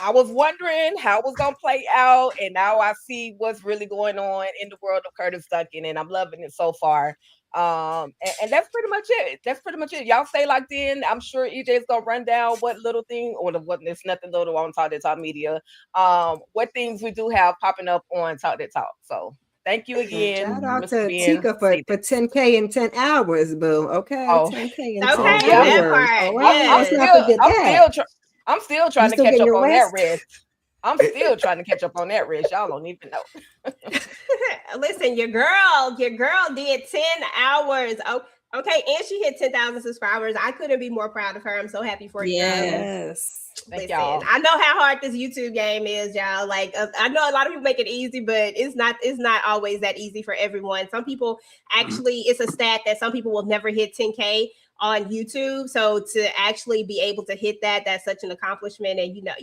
I was wondering how it was going to play out, and now I see what's really going on in the world of Curtis Duncan, and I'm loving it so far. And that's pretty much it. That's pretty much it. Y'all stay locked in. I'm sure EJ's going to run down what little thing, or what there's nothing little on Talk That Talk Media, what things we do have popping up on Talk That Talk. So thank you again. Shout out to Ticah for 10K in 10 hours, boo. Okay, 10K in 10 hours. I'm still trying to catch up on that rest. I'm still trying to catch up on that rest. Y'all don't even know. Listen, your girl did 10 hours. Oh, okay, and she hit 10,000 subscribers. I couldn't be more proud of her. I'm so happy for you. Yes. Listen, y'all. I know how hard this YouTube game is, y'all. Like, I know a lot of people make it easy, but it's not always that easy for everyone. Some people actually, it's a stat that some people will never hit 10K on YouTube. So to actually be able to hit that's such an accomplishment. And you girl,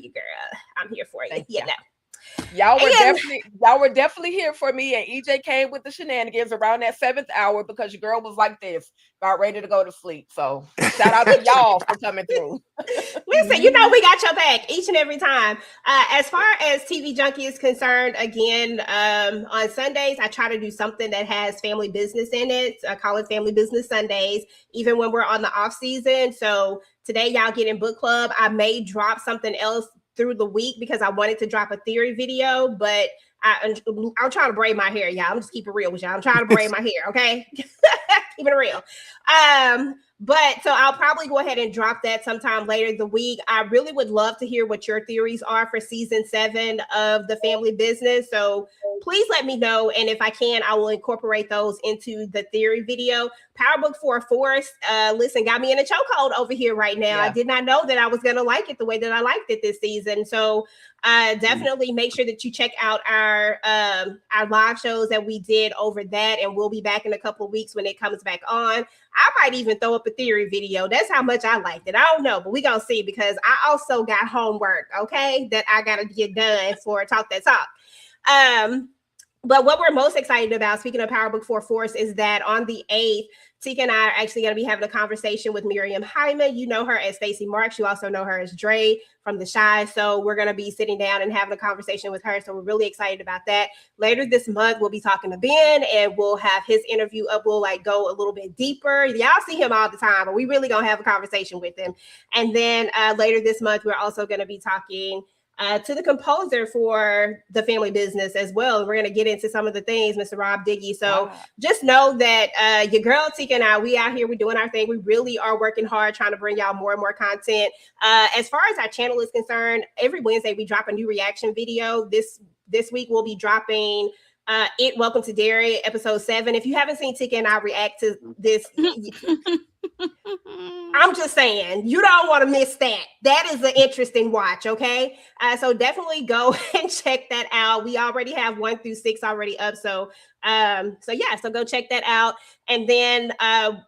I'm here for you. Y'all were definitely here for me, and EJ came with the shenanigans around that 7th hour because your girl was like this, about ready to go to sleep. So shout out to y'all for coming through. Listen, we got your back each and every time. As far as TV Junkie is concerned, again, on Sundays, I try to do something that has family business in it. I call it Family Business Sundays, even when we're on the off season. So today, y'all get in book club. I may drop something else through the week because I wanted to drop a theory video, but I'm trying to braid my hair, y'all. I'm just keep it real with y'all. I'm trying to braid my hair, okay? Keep it real. But so I'll probably go ahead and drop that sometime later in the week. I really would love to hear what your theories are for season 7 of the family business. So please let me know. And if I can, I will incorporate those into the theory video. Power Book for a Force, listen, got me in a chokehold over here right now. I did not know that I was going to like it the way that I liked it this season. So definitely make sure that you check out our live shows that we did over that. And we'll be back in a couple of weeks when it comes back on. I might even throw up a theory video. That's how much I liked it. I don't know, but we're going to see because I also got homework, okay, that I got to get done for Talk That Talk. But what we're most excited about, speaking of Power Book for Force, is that on the 8th, Ticah and I are actually going to be having a conversation with Miriam Hyman. You know her as Stacey Marks. You also know her as Dre from The Shy. So we're going to be sitting down and having a conversation with her. So we're really excited about that. Later this month, we'll be talking to Ben and we'll have his interview up. We'll go a little bit deeper. Y'all see him all the time, but we really going to have a conversation with him. And then later this month, we're also going to be talking to the composer for The Family Business as well. We're going to get into some of the things, Mr. Rob Diggy. So just know that your girl Ticah and I, we out here, we're doing our thing. We really are working hard trying to bring y'all more and more content. As far as our channel is concerned, every Wednesday we drop a new reaction video. This week we'll be dropping Welcome to Dairy, episode 7. If you haven't seen Ticah and I react to this, I'm just saying, you don't want to miss that. That is an interesting watch, okay? So definitely go and check that out. We already have 1 through 6 already up. So go check that out. And then I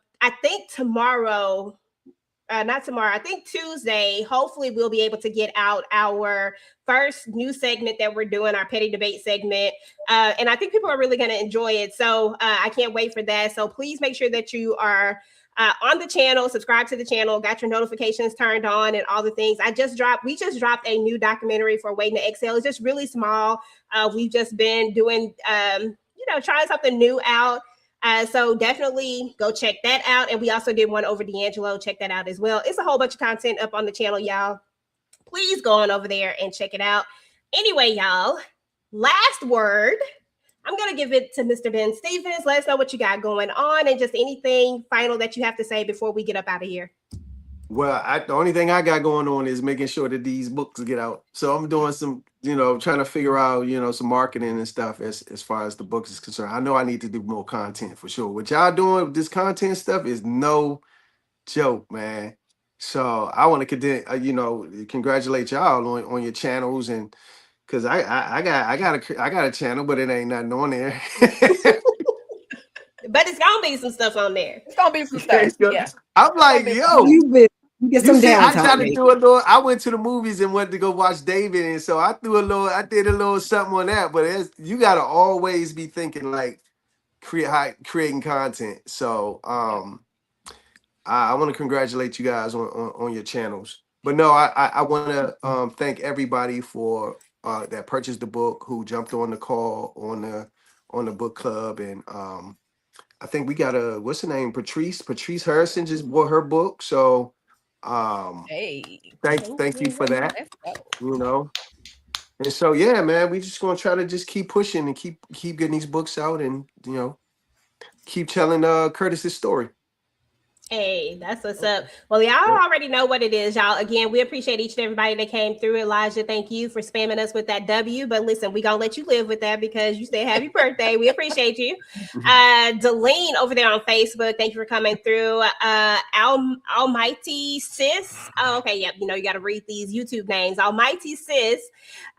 think I think Tuesday, hopefully we'll be able to get out our first new segment that we're doing, our petty debate segment. And I think people are really going to enjoy it. So I can't wait for that. So please make sure that you are on the channel, subscribe to the channel, got your notifications turned on and all the things. We just dropped a new documentary for Waiting to Exhale. It's just really small. We've just been doing, trying something new out. So definitely go check that out. And we also did one over D'Angelo. Check that out as well. It's a whole bunch of content up on the channel, y'all. Please go on over there and check it out. Anyway, y'all, last word. I'm going to give it to Mr. Ben Stevens. Let us know what you got going on and just anything final that you have to say before we get up out of here. Well, the only thing I got going on is making sure that these books get out. So I'm doing some, trying to figure out, some marketing and stuff as far as the books is concerned. I know I need to do more content for sure. What y'all doing with this content stuff is no joke, man. So I want to congratulate y'all on your channels, and because I got a channel, but it ain't nothing on there. But it's gonna be some stuff on there. It's gonna be some stuff. Yeah. I'm like, yo, you get some I tried downtime. to do a little. I went to the movies and went to go watch David, and so I did a little something on that. But you gotta always be thinking like creating content. So I want to congratulate you guys on your channels. But no, I want to thank everybody for that purchased the book, who jumped on the call on the book club, and I think we got what's her name, Patrice Harrison just bought her book. So hey, thank you for that. And so yeah, man, we just gonna try to just keep pushing and keep getting these books out, and keep telling Curtis's story. Hey, that's what's up. Well, y'all already know what it is, y'all. Again, we appreciate each and everybody that came through. Elijah, thank you for spamming us with that W. But listen, we gonna let you live with that because you said happy birthday. We appreciate you. Deline over there on Facebook, thank you for coming through. Almighty Sis. Oh, okay, yep. You got to read these YouTube names. Almighty Sis.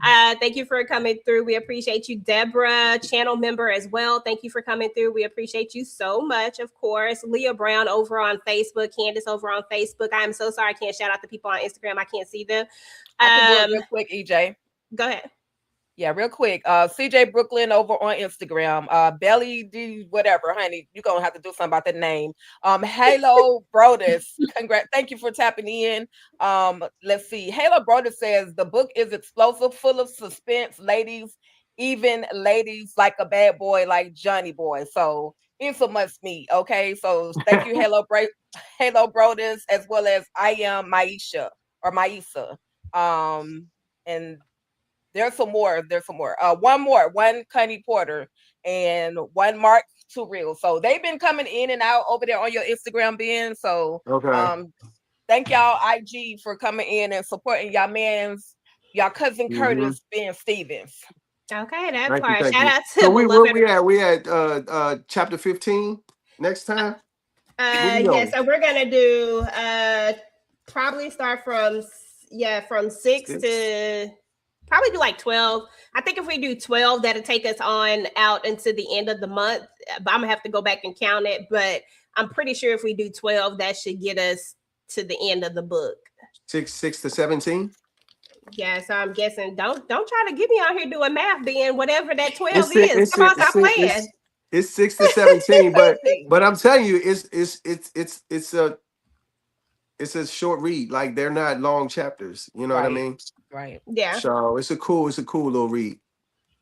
Thank you for coming through. We appreciate you. Deborah, channel member as well. Thank you for coming through. We appreciate you so much. Of course, Leah Brown over on Facebook, Candace over on Facebook. I'm so sorry I can't shout out the people on Instagram. I can't see them. I can do it real quick, EJ. Go ahead. Yeah, real quick. CJ Brooklyn over on Instagram. Belly D, whatever, honey. You're gonna have to do something about the name. Halo Brodus. Thank you for tapping in. Let's see. Halo Brodus says the book is explosive, full of suspense, ladies, even ladies like a bad boy like Johnny Boy. So it's a must meet. Okay. So thank you, Halo Brodus, as well as I am Maisha. And there's some more. One Connie Porter and one Mark Turrell. So they've been coming in and out over there on your Instagram, Ben. So thank y'all IG for coming in and supporting y'all cousin Curtis Ben Stevens. Okay, that part. Shout out to so we at chapter 15 next time. Yeah, so we're gonna do probably start from 6 to probably do like 12. I think if we do 12, that'll take us on out into the end of the month. But I'm gonna have to go back and count it. But I'm pretty sure if we do 12, that should get us to the end of the book. 6 to 17. Yeah, so I'm guessing don't try to get me out here doing math, being whatever that 12 is. Come on, stop playing. It's 6 to 17, but I'm telling you, it's a short read. Like, they're not long chapters. You know what I mean? Right. Yeah. So it's a cool little read.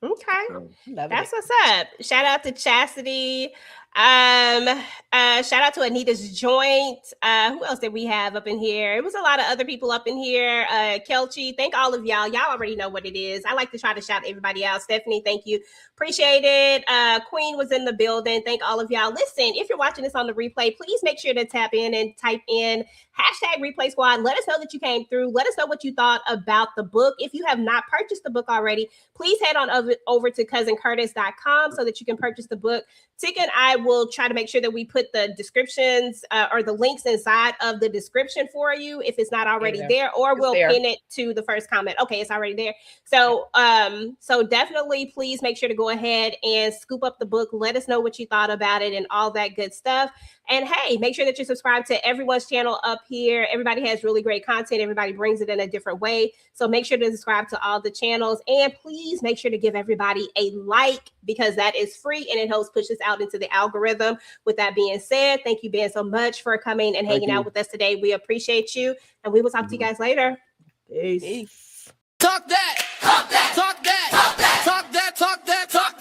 Okay. Love That's it. what's up. Shout out to Chastity. Shout out to Anita's Joint. Who else did we have up in here? It was a lot of other people up in here. Kelchi, thank all of y'all. Y'all already know what it is. I like to try to shout everybody out. Stephanie, thank you. Appreciate it. Queen was in the building. Thank all of y'all. Listen, if you're watching this on the replay, please make sure to tap in and type in #Replay Squad. Let us know that you came through. Let us know what you thought about the book. If you have not purchased the book already, please head on over to cousincurtis.com so that you can purchase the book. Ticah and I will try to make sure that we put the descriptions or the links inside of the description for you if it's not already there, or we'll pin it to the first comment. Okay, it's already there. So so definitely please make sure to go ahead and scoop up the book. Let us know what you thought about it and all that good stuff. And hey, make sure that you subscribe to everyone's channel up here. Everybody has really great content. Everybody brings it in a different way. So make sure to subscribe to all the channels. And please make sure to give everybody a like, because that is free and it helps push us out into the algorithm. With that being said, thank you, Ben, so much for coming and hanging out with us today. We appreciate you. And we will talk to you guys later. Peace. Talk that, talk that, talk that, talk that, talk that, talk that, talk that.